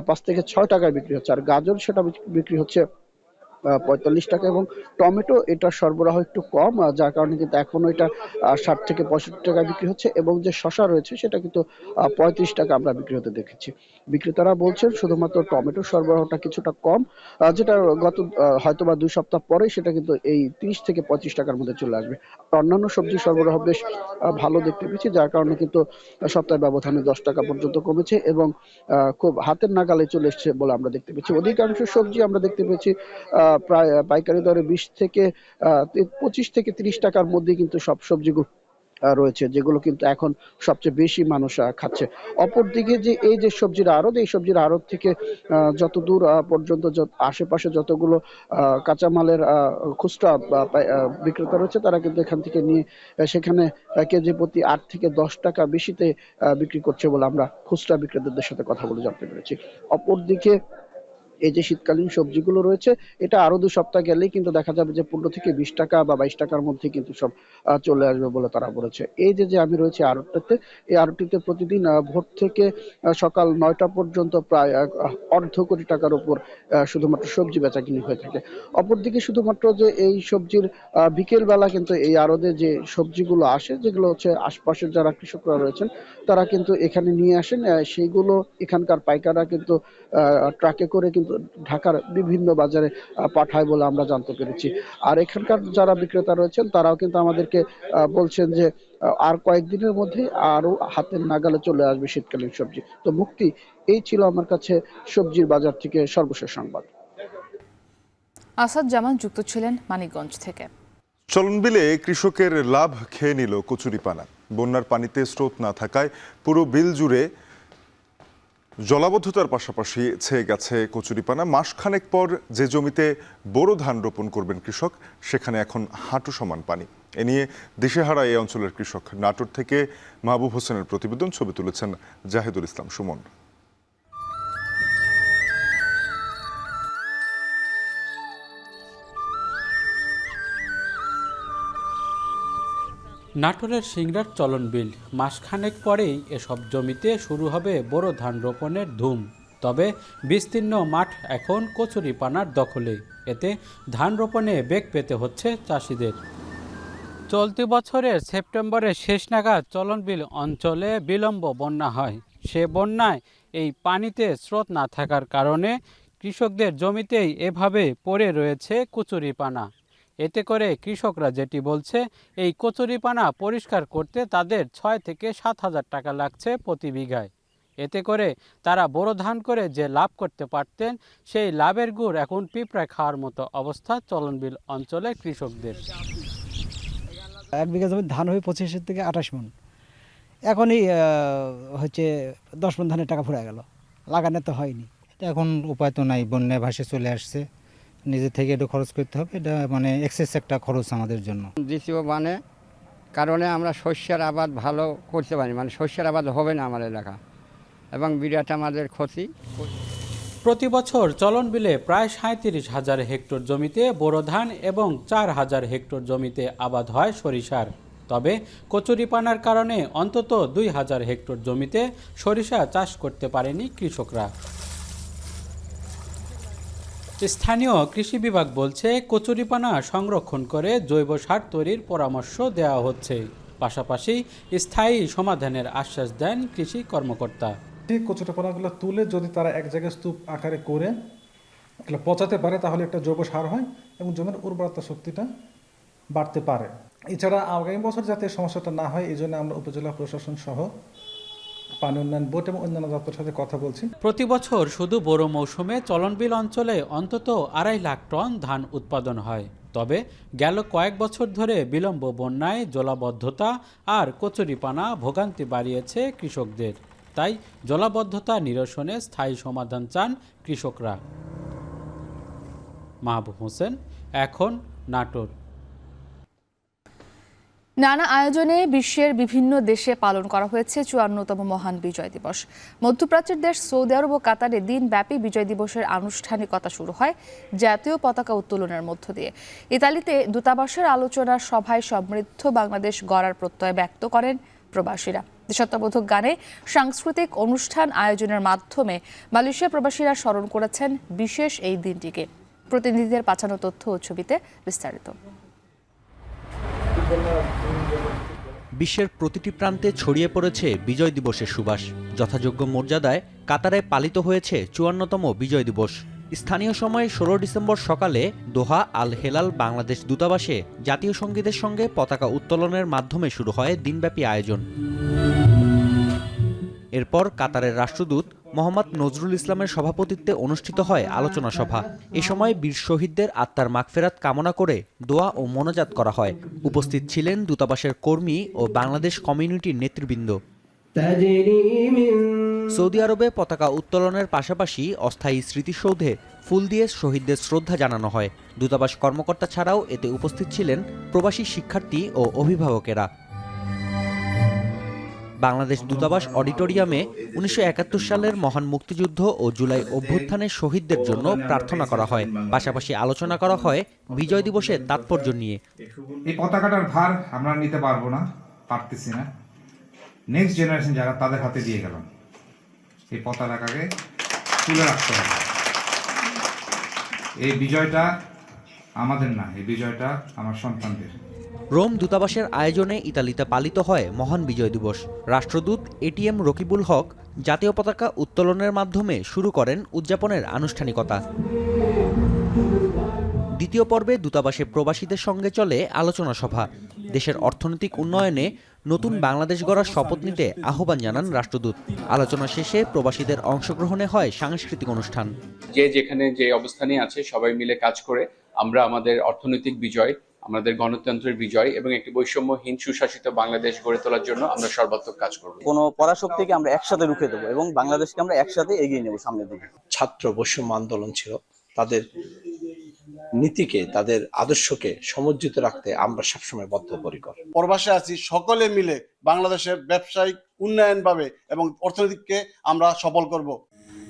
5 থেকে 6 টাকায় বিক্রি হচ্ছে। আর গাজর সেটা বিক্রি হচ্ছে 45 টাকা, এবং টমেটো এটা সরবরাহ একটু কম, যার কারণে কিন্তু এখনো এটা 60 থেকে 65 টাকা বিক্রি হচ্ছে, এবং যে শসা রয়েছে সেটা কিন্তু 35 টাকা আমরা বিক্রি হতে দেখেছি। বিক্রেতারা বলছেন শুধুমাত্র টমেটো সরবরাহটা কিছুটা কম, যেটা গত হয়তোবা 2 সপ্তাহ পরে সেটা কিন্তু এই 30 থেকে 35 টাকার মধ্যে চলে আসবে। অন্যান্য সবজি সরবরাহ বেশ ভালো দেখতে পেয়েছি, যার কারণে কিন্তু সপ্তাহের ব্যবধানে 10 টাকা পর্যন্ত কমেছে এবং খুব হাতের নাগালে চলে এসছে বলে আমরা দেখতে পেয়েছি। অধিকাংশ সবজি আমরা দেখতে পেয়েছি প্রায় পাইকারি দরে 20 থেকে 25 থেকে 30 টাকার মধ্যে কিন্তু সব সবজিগুলো রয়েছে, যেগুলো কিন্তু এখন সবচেয়ে বেশি মানুষ খাচ্ছে। অপরদিকে যে এই যে সবজির আড়ত, এই সবজির আড়ত থেকে যত দূর পর্যন্ত আশেপাশে যতগুলো কাঁচামালের খুচরা বিক্রেতা রয়েছে, তারা কিন্তু এখান থেকে নিয়ে সেখানে কেজি প্রতি 8 থেকে 10 টাকা বেশিতে বিক্রি করছে বলে আমরা খুচরা বিক্রেতাদের সাথে কথা বলে জানতে পেরেছি। অপরদিকে এই যে শীতকালীন সবজিগুলো রয়েছে, এটা আরো 2 সপ্তাহ গেলেই কিন্তু দেখা যাবে যে 15 থেকে 20 টাকা বা 22 টাকার মধ্যে কিন্তু সব চলে আসবে বলে তারা বলেছে। এই যে আমি রয়েছে আড়তটাতে, এই আড়তটিতে প্রতিদিন ভোর থেকে সকাল 9টা পর্যন্ত প্রায় 1.5 কোটি টাকার উপর শুধুমাত্র সবজি বেচাকিনি হয়ে থাকে। অপরদিকে শুধুমাত্র যে এই সবজির বিকেল বেলা কিন্তু এই আড়তে যে সবজিগুলো আসে, যেগুলো হচ্ছে আশপাশের যারা কৃষকরা রয়েছেন তারা কিন্তু এখানে নিয়ে আসেন, সেইগুলো এখানকার পাইকাররা কিন্তু ট্রাকে করে কিন্তু ঢাকার বিভিন্ন বাজারে পাঠায় বলে আমরা জানতে পেরেছি। আর এখানকার যারা বিক্রেতা রয়েছেন তারাও কিন্তু আমাদেরকে বলছেন যে আর কয়েকদিনের মধ্যে আরো হাতের নাগালে চলে আসবে শীতকালীন সবজি। তো মুক্তি, এই ছিল আমার কাছে সবজির বাজার থেকে সর্বশেষ সংবাদ। আসাদ জামান যুক্ত ছিলেন মানিকগঞ্জ থেকে। চলন বিলে কৃষকের লাভ খেয়ে নিল কচুরিপানা। বন্যার পানিতে স্রোত না থাকায় পুরো বিল জুড়ে জলাবদ্ধতার পাশাপাশি ছেয়ে গেছে কচুরিপানা। মাসখানেক পর যে জমিতে বোরো ধান রোপণ করবেন কৃষক, সেখানে এখন হাঁটু সমান পানি। এ নিয়ে দিশেহারা এই অঞ্চলের কৃষক। নাটোর থেকে মাহবুব হোসেনের প্রতিবেদন, ছবি তুলেছেন জাহিদুল ইসলাম সুমন। নাটোরের সিংড়ার চলন বিল, মাসখানেক পরেই এসব জমিতে শুরু হবে বোরো ধান রোপণের ধুম। তবে বিস্তীর্ণ মাঠ এখন কচুরিপানার দখলে, এতে ধান রোপণে বেগ পেতে হচ্ছে চাষিদের। চলতি বছরের সেপ্টেম্বরের শেষ নাগাদ চলন বিল অঞ্চলে বিলম্ব বন্যা হয়। সে বন্যায় এই পানিতে স্রোত না থাকার কারণে কৃষকদের জমিতেই এভাবে পড়ে রয়েছে কচুরিপানা। এতে করে কৃষকরা যেটি বলছে, এই কচুরিপানা পরিষ্কার করতে তাদের 6 থেকে 7 হাজার টাকা লাগছে প্রতি বিঘায়। এতে করে তারা বোরো ধান করে যে লাভ করতে পারতেন, সেই লাভের গুড় এখন পিঁপড়ায় খাওয়ার মতো অবস্থা চলনবিল অঞ্চলের কৃষকদের। 1 বিঘা জমি ধান হয় 25 থেকে 28 মণ, এখনই হচ্ছে 10 মণ ধানের টাকা ফুরিয়ে গেল, লাগানো তো হয়নি। এটা এখন উপায় তো নাই, বন্যায় ভাসে চলে আসছে, নিজে থেকে একটু খরচ করতে হবে, এটা মানে এক্সেস একটা খরচ আমাদের জন্য। দ্বিতীয় মানে কারণে আমরা শস্যের আবাদ ভালো করতে পারি, মানে শস্যের আবাদ হবে না আমার এলাকা, এবং বিরাট আমাদের ক্ষতি। প্রতি বছর চলন বিলে প্রায় 37,000 হেক্টর জমিতে বোরো ধান এবং 4,000 হেক্টর জমিতে আবাদ হয় সরিষার। তবে কচুরিপানার কারণে অন্তত 2,000 হেক্টর জমিতে সরিষা চাষ করতে পারেনি কৃষকরা। স্থানীয় কৃষি বিভাগ বলছে, কচুরিপানা সংরক্ষণ করে জৈব সার তৈরির পরামর্শ দেওয়া হচ্ছে। পাশাপাশি স্থায়ী সমাধানের আশ্বাস দেন কৃষি কর্মকর্তা। কচুরিপানাগুলো তুলে যদি তারা এক জায়গায় স্তূপ আকারে করে এগুলো পচাতে পারে, তাহলে একটা জৈব সার হয় এবং জমির উর্বরতা শক্তিটা বাড়তে পারে। এছাড়া আগামী বছর যাতে সমস্যাটা না হয়, এই জন্য আমরা উপজেলা প্রশাসন সহ পানি উন্নয়ন বোর্ড এবং অন্যান্য দপ্তরের সাথে কথা বলছি। প্রতি বছর শুধু বোরো মৌসুমে চলনবিল অঞ্চলে অন্তত 2.5 লাখ টন ধান উৎপাদন হয়। তবে গেল কয়েক বছর ধরে বিলম্ব বন্যায় জলাবদ্ধতা আর কচুরিপানা ভোগান্তি বাড়িয়েছে কৃষকদের। তাই জলাবদ্ধতা নিরসনে স্থায়ী সমাধান চান কৃষকরা। মাহবুব হোসেন, এখন নাটোর। নানা আয়োজনে বিশ্বের বিভিন্ন দেশে পালন করা হয়েছে 54তম মহান বিজয় দিবস। মধ্যপ্রাচ্যের দেশ সৌদি আরব ও কাতারে দিনব্যাপী বিজয় দিবসের আনুষ্ঠানিকতা শুরু হয় জাতীয় পতাকা উত্তোলনের মধ্য দিয়ে। ইতালিতে দূতাবাসের আলোচনা সভায় সমৃদ্ধ বাংলাদেশ গড়ার প্রত্যয় ব্যক্ত করেন প্রবাসীরা। দেশাত্মবোধক গানে সাংস্কৃতিক অনুষ্ঠান আয়োজনের মাধ্যমে মালয়েশিয়া প্রবাসীরা স্মরণ করেছেন বিশেষ এই দিনটিকে। প্রতিনিধিদের পাঠানো তথ্য ও ছবিতে বিস্তারিত। বিশ্বের প্রতিটি প্রান্তে ছড়িয়ে পড়েছে বিজয় দিবসের সুবাস। যথাযোগ্য মর্যাদায় কাতারে পালিত হয়েছে ৫৪তম বিজয় দিবস। স্থানীয় সময় ১৬ ডিসেম্বর সকালে দোহা আল হেলাল বাংলাদেশ দূতাবাসে জাতীয় সঙ্গীতের সঙ্গে পতাকা উত্তোলনের মাধ্যমে শুরু হয় দিনব্যাপী আয়োজন। এরপর কাতারের রাষ্ট্রদূত মোহাম্মদ নজরুল ইসলামের সভাপতিত্বে অনুষ্ঠিত হয় আলোচনা সভা। এ সময় বীর শহীদদের আত্মার মাগফেরাত কামনা করে দোয়া ও মোনাজাত করা হয়। উপস্থিত ছিলেন দূতাবাসের কর্মী ও বাংলাদেশ কমিউনিটির নেতৃবৃন্দ। সৌদি আরবে পতাকা উত্তোলনের পাশাপাশি অস্থায়ী স্মৃতিসৌধে ফুল দিয়ে শহীদদের শ্রদ্ধা জানানো হয়। দূতাবাস কর্মকর্তা ছাড়াও এতে উপস্থিত ছিলেন প্রবাসী শিক্ষার্থী ও অভিভাবকেরা। বাংলাদেশ দূতাবাস অডিটোরিয়ামে ১৯৭১ সালের মহান মুক্তিযুদ্ধ ও জুলাই অভ্যুত্থানের শহীদদের জন্য প্রার্থনা করা হয়। পাশাপাশি আলোচনা করা হয় বিজয় দিবসের তাৎপর্য নিয়ে। এই পতাকাটার ভার আমরা নিতে পারবো না, পারতেছি না। নেক্সট জেনারেশন যারা, তাদের হাতে দিয়ে গেলাম। এই পতাকাকে তুলে রাখতে হবে। এই বিজয়টা আমাদের না, এই বিজয়টা আমার সন্তানদের। রোম দূতাবাসের আয়োজনে ইতালিতে পালিত হয় মহান বিজয় দিবস। রাষ্ট্রদূত এটিএম রকিবুল হক জাতীয় পতাকা উত্তোলনের মাধ্যমে শুরু করেন উদযাপনের আনুষ্ঠানিকতা। দ্বিতীয় পর্বে দূতাবাসে প্রবাসীদের সঙ্গে চলে আলোচনা সভা। দেশের অর্থনৈতিক উন্নয়নে নতুন বাংলাদেশ গড়ার শপথ নিতে আহ্বান জানান রাষ্ট্রদূত। আলোচনা শেষে প্রবাসীদের অংশগ্রহণে হয় সাংস্কৃতিক অনুষ্ঠান। যে যেখানে যে অবস্থানে আছে সবাই মিলে কাজ করে আমরা আমাদের অর্থনৈতিক বিজয়, আমাদের গণতন্ত্রের বিজয় এবং একটি বৈষম্যহীন সুশাসিত বাংলাদেশ গড়ে তোলার জন্য আমরা সর্বাত্মক কাজ করব। কোনো পরাশক্তিকে আমরা একসাথে রুখে দেবো এবং বাংলাদেশকে আমরা একসাথে এগিয়ে নেব সামনের দিকে। ছাত্র বৈষম্য আন্দোলন ছিল, তাদের নীতিকে, তাদের আদর্শকে সমুজ্জিত রাখতে আমরা সবসময় বদ্ধপরিকর। প্রবাসে আছি, সকলে মিলে বাংলাদেশের ব্যবসায়িক উন্নয়ন পাবে এবং অর্থনীতিকে আমরা সফল করব।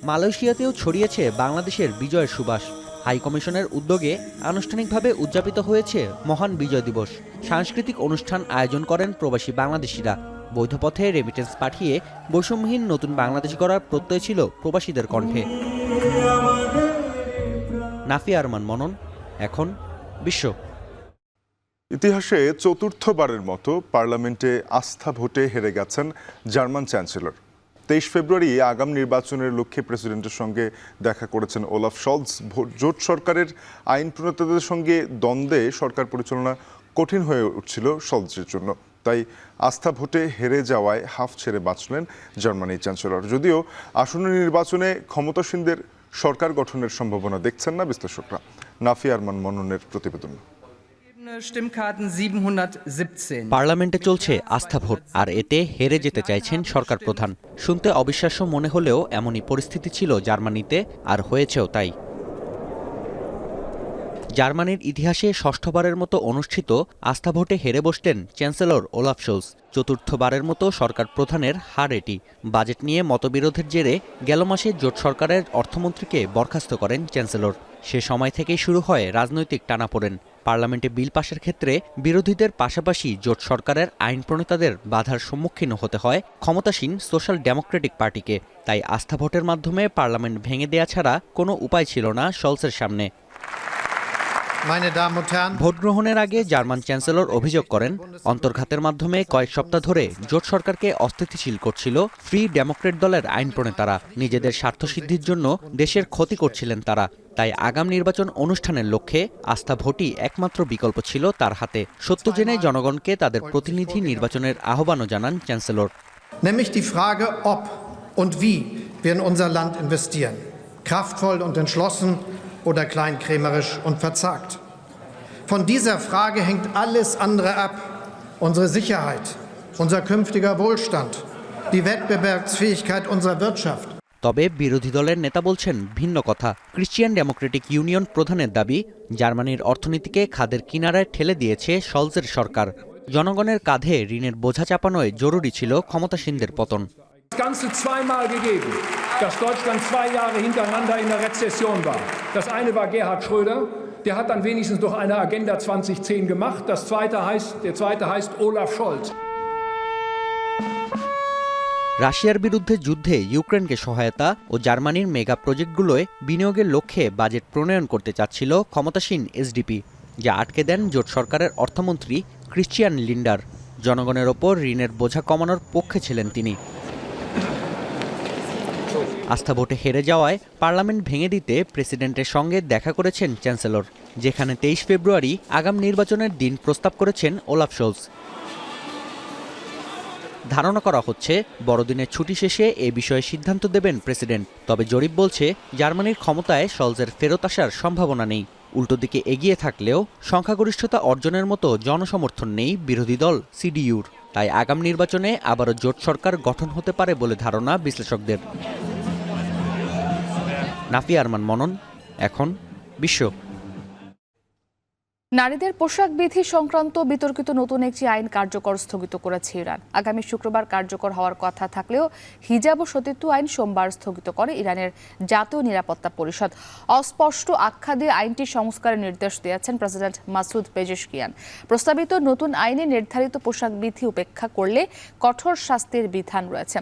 মালয়েশিয়াতেও ছড়িয়েছে বাংলাদেশের বিজয়ের সুবাস। হাই কমিশনের উদ্যোগে আনুষ্ঠানিকভাবে উদযাপিত হয়েছে মহান বিজয় দিবস। সাংস্কৃতিক অনুষ্ঠান আয়োজন করেন প্রবাসী বাংলাদেশিরা। বৈধ পথে রেমিটেন্স পাঠিয়ে বৈষম্যহীন নতুন বাংলাদেশ গড়ার প্রত্যয় ছিল প্রবাসীদের কণ্ঠে। নাফিয়া আরমান মনন, এখন বিশ্ব। ইতিহাসে চতুর্থবারের মতো পার্লামেন্টে আস্থা ভোটে হেরে গেছেন জার্মান চ্যান্সেলর। 23 ফেব্রুয়ারি আগাম নির্বাচনের লক্ষ্যে প্রেসিডেন্টের সঙ্গে দেখা করেছেন ওলাফ শলজ। জোট সরকারের আইন প্রণেতাদের সঙ্গে দ্বন্দ্বে সরকার পরিচালনা কঠিন হয়ে উঠছিল শলজের জন্য। তাই আস্থা ভোটে হেরে যাওয়ায় হাফ ছেড়ে বাঁচলেন জার্মানির চ্যান্সেলর। যদিও আসন্ন নির্বাচনে ক্ষমতাসীনদের সরকার গঠনের সম্ভাবনা দেখছেন না বিশ্লেষকরা। নাফিয়া আরমান মননের প্রতিবেদন। পার্লামেন্টে চলছে আস্থা ভোট, আর এতে হেরে যেতে চাইছেন সরকার প্রধান। শুনতে অবিশ্বাস্য মনে হলেও এমনই পরিস্থিতি ছিল জার্মানিতে, আর হয়েছেও তাই। জার্মানির ইতিহাসে ষষ্ঠবারের মতো অনুষ্ঠিত আস্থা ভোটে হেরে বসলেন চ্যান্সেলর ওলাফ শোলজ। চতুর্থবারের মতো সরকার প্রধানের হার এটি। বাজেট নিয়ে মতবিরোধের জেরে গেল মাসে জোট সরকারের অর্থমন্ত্রীকে বরখাস্ত করেন চ্যান্সেলর। সে সময় থেকেই শুরু হয় রাজনৈতিক টানাপোড়েন। পার্লামেন্টে বিল পাশের ক্ষেত্রে বিরোধীদের পাশাপাশি জোট সরকারের আইন প্রণেতাদের বাধার সম্মুখীন হতে হয় ক্ষমতাসীন সোশ্যাল ডেমোক্রেটিক পার্টিকে। তাই আস্থা ভোটের মাধ্যমে পার্লামেন্ট ভেঙে দেয়া ছাড়া কোনো উপায় ছিল না শলজের সামনে। ভোট গ্রহণের আগে জার্মান চ্যান্সেলর অভিযোগ করেন, অন্তর্ঘাতের মাধ্যমে কয়েক সপ্তাহ ধরে জোট সরকারকে অস্থিতিশীল করছিল ফ্রি ডেমোক্রেট দলের আইন প্রণেতারা। নিজেদের স্বার্থসিদ্ধির জন্য দেশের ক্ষতি করছিলেন তারা। তাই আগাম নির্বাচন অনুষ্ঠানের লক্ষ্যে আস্থা ভোটই একমাত্র বিকল্প ছিল তার হাতে। সত্য জেনে জনগণকে তাদের প্রতিনিধি নির্বাচনের আহ্বানও জানান chancellor. Nämlich die Frage, ob und wie wir in unser Land investieren. Kraftvoll und entschlossen oder kleinkrämerisch und verzagt. Von dieser Frage hängt alles andere ab. Unsere Sicherheit, unser künftiger Wohlstand, die Wettbewerbsfähigkeit unserer Wirtschaft. তবে বিরোধী দলের নেতা বলছেন ভিন্ন কথা। Christian Democratic union প্রধানের দাবি, জার্মানির অর্থনীতিকে খাদের কিনারায় ঠেলে দিয়েছে শলজের সরকার। জনগণের কাঁধে ঋণের বোঝা চাপানোয় জরুরি ছিল ক্ষমতাসীনদের পতন। Das Ganze zweimal gegeben, dass Deutschland 2 Jahre hintereinander in der Rezession war. Das eine war Gerhard Schröder, der hat dann wenigstens noch eine Agenda 2010 gemacht. Der zweite heißt Olaf Scholz. রাশিয়ার বিরুদ্ধে যুদ্ধে ইউক্রেনকে সহায়তা ও জার্মানির মেগা প্রজেক্টগুলোয় বিনিয়োগের লক্ষ্যে budget প্রণয়ন করতে চাচ্ছিল ক্ষমতাসীন এসডিপি, যা আটকে দেন জোট সরকারের অর্থমন্ত্রী ক্রিশ্চিয়ান লিন্ডার। জনগণের ওপর ঋণের বোঝা কমানোর পক্ষে ছিলেন তিনি। আস্থা ভোটে হেরে যাওয়ায় পার্লামেন্ট ভেঙে দিতে প্রেসিডেন্টের সঙ্গে দেখা করেছেন চ্যান্সেলর, যেখানে 23 ফেব্রুয়ারি আগাম নির্বাচনের দিন প্রস্তাব করেছেন ওলাফ শোলস। ধারণা করা হচ্ছে বড়দিনের ছুটি শেষে এ বিষয়ে সিদ্ধান্ত দেবেন প্রেসিডেন্ট। তবে জরিপ বলছে জার্মানির ক্ষমতায় শলজের ফেরত আসার সম্ভাবনা নেই। উল্টো দিকে এগিয়ে থাকলেও সংখ্যাগরিষ্ঠতা অর্জনের মতো জনসমর্থন নেই বিরোধী দল সিডিইউর। তাই আগাম নির্বাচনে আবারও জোট সরকার গঠন হতে পারে বলে ধারণা বিশ্লেষকদের। নাফিয়া আরমান মনন, এখন বিশ্ব। নারীদের পোশাক বিধি সংক্রান্ত বিতর্কিত নতুন একটি আইন কার্যকর স্থগিত করেছে ইরান। আগামী শুক্রবার কার্যকর হওয়ার কথা থাকলেও হিজাব ও সতীত্ব আইন সোমবার স্থগিত করে ইরানের জাতীয় নিরাপত্তা পরিষদ। অস্পষ্ট আখ্যা দিয়ে আইনটি সংস্কারের নির্দেশ দিয়েছেন প্রেসিডেন্ট মাসুদ পেজেশকিয়ান। প্রস্তাবিত নতুন আইনে নির্ধারিত পোশাক বিধি উপেক্ষা করলে কঠোর শাস্তির বিধান রয়েছে।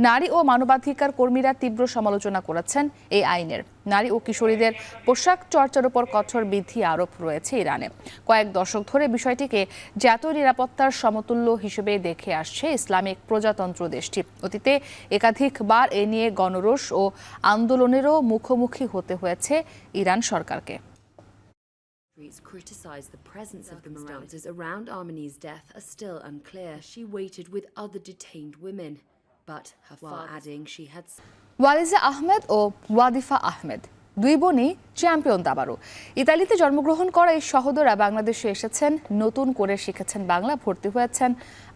নারী ও মানবাধিকার কর্মীরা তীব্র সমালোচনা করেছেন এই আইনের। নারী ও কিশোরীদের পোশাক চর্চার উপর কঠোর বিধি আরোপ রয়েছে ইরানে। কয়েক দশক ধরে বিষয়টিকে জাতীয় নিরাপত্তার সমতুল্য হিসেবে দেখে আসছে ইসলামিক প্রজাতন্ত্র দেশটি। অতীতে একাধিকবার এ নিয়ে গণরোষ ও আন্দোলনেরও মুখোমুখি হতে হয়েছে ইরান সরকারকে। Criticized the presence of the circumstances around Armani's death are still unclear. She waited with other detained women, but her father adding she had Waliza Ahmed ও ওয়াদিফা আহমেদ দুই বোনই চ্যাম্পিয়ন দাবারু। ইতালিতে জন্মগ্রহণ করা এই সহোদরা বাংলাদেশে এসেছেন, নতুন করে শিখেছেন বাংলা, ভর্তি হয়েছেন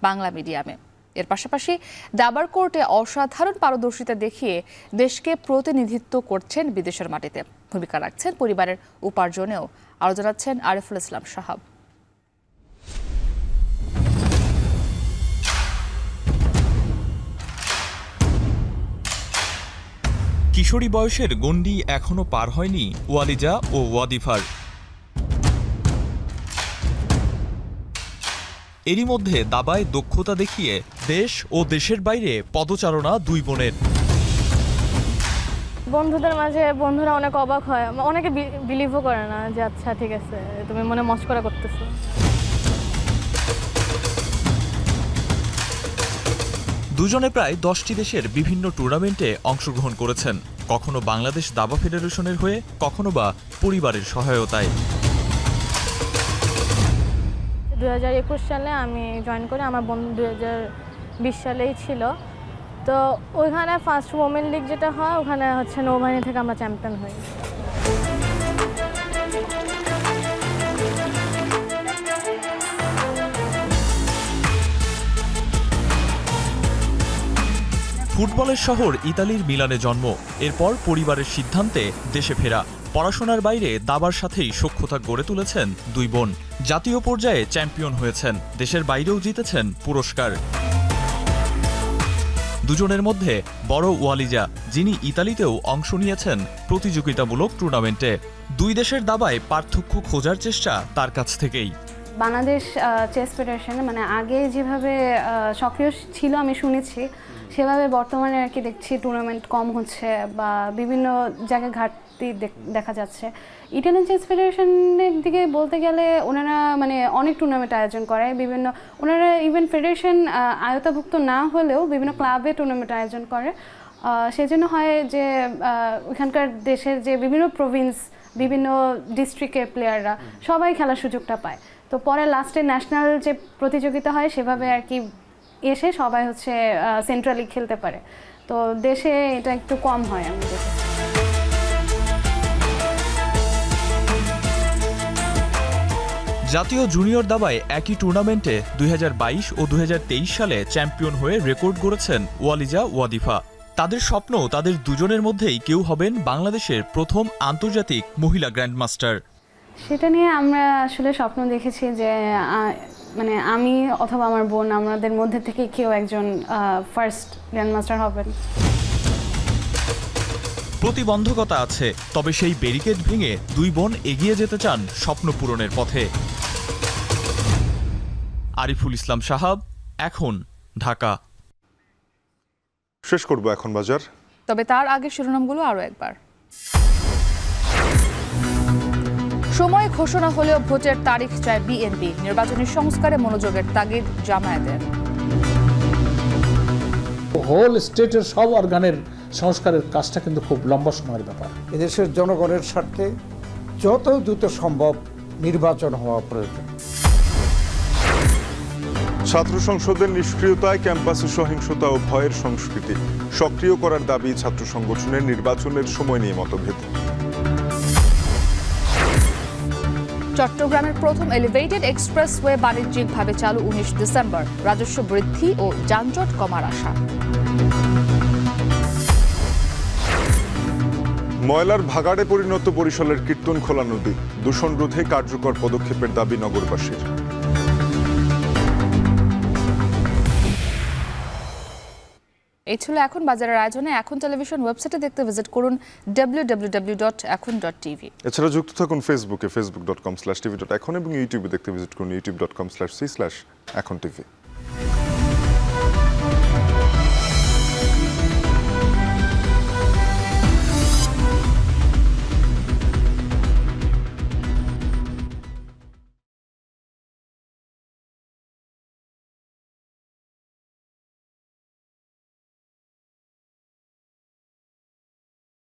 বাংলা মিডিয়ামে। এর পাশাপাশি দাবার কোর্টে অসাধারণ পারদর্শিতা দেখিয়ে দেশকে প্রতিনিধিত্ব করছেন বিদেশের মাটিতে। ভূমিকা রাখছেন পরিবারের উপার্জনেও। আরও জানাচ্ছেন আরিফুল ইসলাম সাহাব। কিশোরী বয়সের গণ্ডি এখনো পার হয়নি ওয়ালিজা ও ওয়াদিফার। এরই মধ্যে দাবায় দক্ষতা দেখিয়ে দেশ ও দেশের বাইরে পদচারণা দুই বোনের। বন্ধুদের মাঝে বন্ধুরা অনেক অবাক হয়, অনেকে বিলিভও করে না যে আচ্ছা ঠিক আছে তুমি মনে মস্করা করতেছো। দুজনে প্রায় 10টি দেশের বিভিন্ন টুর্নামেন্টে অংশগ্রহণ করেছেন, কখনো বাংলাদেশ দাবা ফেডারেশনের হয়ে, কখনো বা পরিবারের সহায়তায়। 2021 সালে আমি জয়েন করি, আমার বন্ধু 2020 সালেই ছিল। তো ওইখানে ফার্স্ট ওমেন লিগ যেটা হয় ওখানে হচ্ছে নৌবাহিনী থেকে আমরা চ্যাম্পিয়ন হই। ফুটবলের শহর ইতালির মিলানে জন্ম, এরপর পরিবারের সিদ্ধান্তে দেশে ফেরা। পড়াশোনার বাইরে দাবার সাথেই সখ্যতা গড়ে তুলেছেন দুই বোন। জাতীয় পর্যায়ে চ্যাম্পিয়ন হয়েছেন, দেশের বাইরেও জিতেছেন পুরস্কার। দুজনের মধ্যে বড় ওয়ালিজা, যিনি ইতালিতেও অংশ নিয়েছেন প্রতিযোগিতামূলক টুর্নামেন্টে। দুই দেশের দাবায় পার্থক্য খোঁজার চেষ্টা তার কাছ থেকেই। বাংলাদেশ চেস ফেডারেশন মানে আগে যেভাবে সক্রিয় ছিল আমি শুনেছি, সেভাবে বর্তমানে আর কি দেখছি টুর্নামেন্ট কম হচ্ছে বা বিভিন্ন জায়গায় ঘাটতি দেখা যাচ্ছে। ইটালিয়ান চেস ফেডারেশনের দিকে বলতে গেলে ওনারা মানে অনেক টুর্নামেন্ট আয়োজন করে, বিভিন্ন ওনারা ইভেন ফেডারেশন আয়তাভুক্ত না হলেও বিভিন্ন ক্লাবে টুর্নামেন্ট আয়োজন করে। সেজন্য হয় যে ওখানকার দেশের যে বিভিন্ন প্রভিন্স, বিভিন্ন ডিস্ট্রিক্টের প্লেয়াররা সবাই খেলার সুযোগটা পায়। তো পরে লাস্টে ন্যাশনাল যে প্রতিযোগিতা হয় সেভাবে আর কি এসে সবাই হচ্ছে সেন্ট্রালি খেলতে পারে। তো দেশে এটা একটু কম হয় আমি দেখেছি। জাতীয় জুনিয়র দাবায় একই টুর্নামেন্টে 2022 ও 2023 সালে চ্যাম্পিয়ন হয়ে রেকর্ড গড়েছেন ওয়ালিজা ওয়াদিফা। তাদের স্বপ্ন তাদের দুজনের মধ্যেই কেউ হবেন বাংলাদেশের প্রথম আন্তর্জাতিক মহিলা গ্র্যান্ডমাস্টার। সেটা নিয়ে আমরা আসলে স্বপ্ন দেখেছি যে মানে আমি অথবা আমার বোন, আমাদের মধ্যে থেকে কেউ একজন ফার্স্ট গ্র্যান্ডমাস্টার হবেন। প্রতিবন্ধকতা আছে, তবে সেই ব্যারিকেড ভেঙে দুই বোন এগিয়ে যেতে চান স্বপ্ন পূরণের পথে। আরিফুল ইসলাম সাহাব, এখন, ঢাকা। শেষ করব এখন বাজার, তবে তার আগে শিরোনামগুলো আরও একবার। সময় ঘোষণা হলেও ভোটের তারিখ চায় বিএনপি, নির্বাচনী সংস্কারে মনোযোগের তাগিদ জামায়াতের। হোল স্টেটের সব অর্গানের সংস্কারের কাজটা কিন্তু খুব লম্বা সময়ের ব্যাপার। এদেশের জনগণের স্বার্থে যত দ্রুত সম্ভব নির্বাচন হওয়া প্রয়োজন। ছাত্র সংসদের নিষ্ক্রিয়তায় ক্যাম্পাসে সহিংসতা ও ভয়ের সংস্কৃতি, সক্রিয় করার দাবি ছাত্র সংগঠনের, নির্বাচনের সময় নিয়ে মতভেদ। চট্টগ্রামের প্রথম এলিভেটেড এক্সপ্রেসওয়ে বাণিজ্যিকভাবে চালু 19 ডিসেম্বর, রাজস্ব বৃদ্ধি ও যানজট কমার আশা। ময়লার ভাগাড়ে পরিণত বরিশালের কীর্তনখোলা নদী, দূষণ রোধে কার্যকর পদক্ষেপের দাবি নগরবাসীর। এই ছিল এখন বাজারের আয়োজনে। এখন টেলিভিশন ওয়েবসাইটে দেখতে ভিজিট করুন www.ekhon.tv। এছাড়া যুক্ত থাকুন ফেসবুকে facebook.com/tv.ekhon এবং ইউটিউবে দেখতে ভিজিট করুন youtube.com/c/ekhon tv।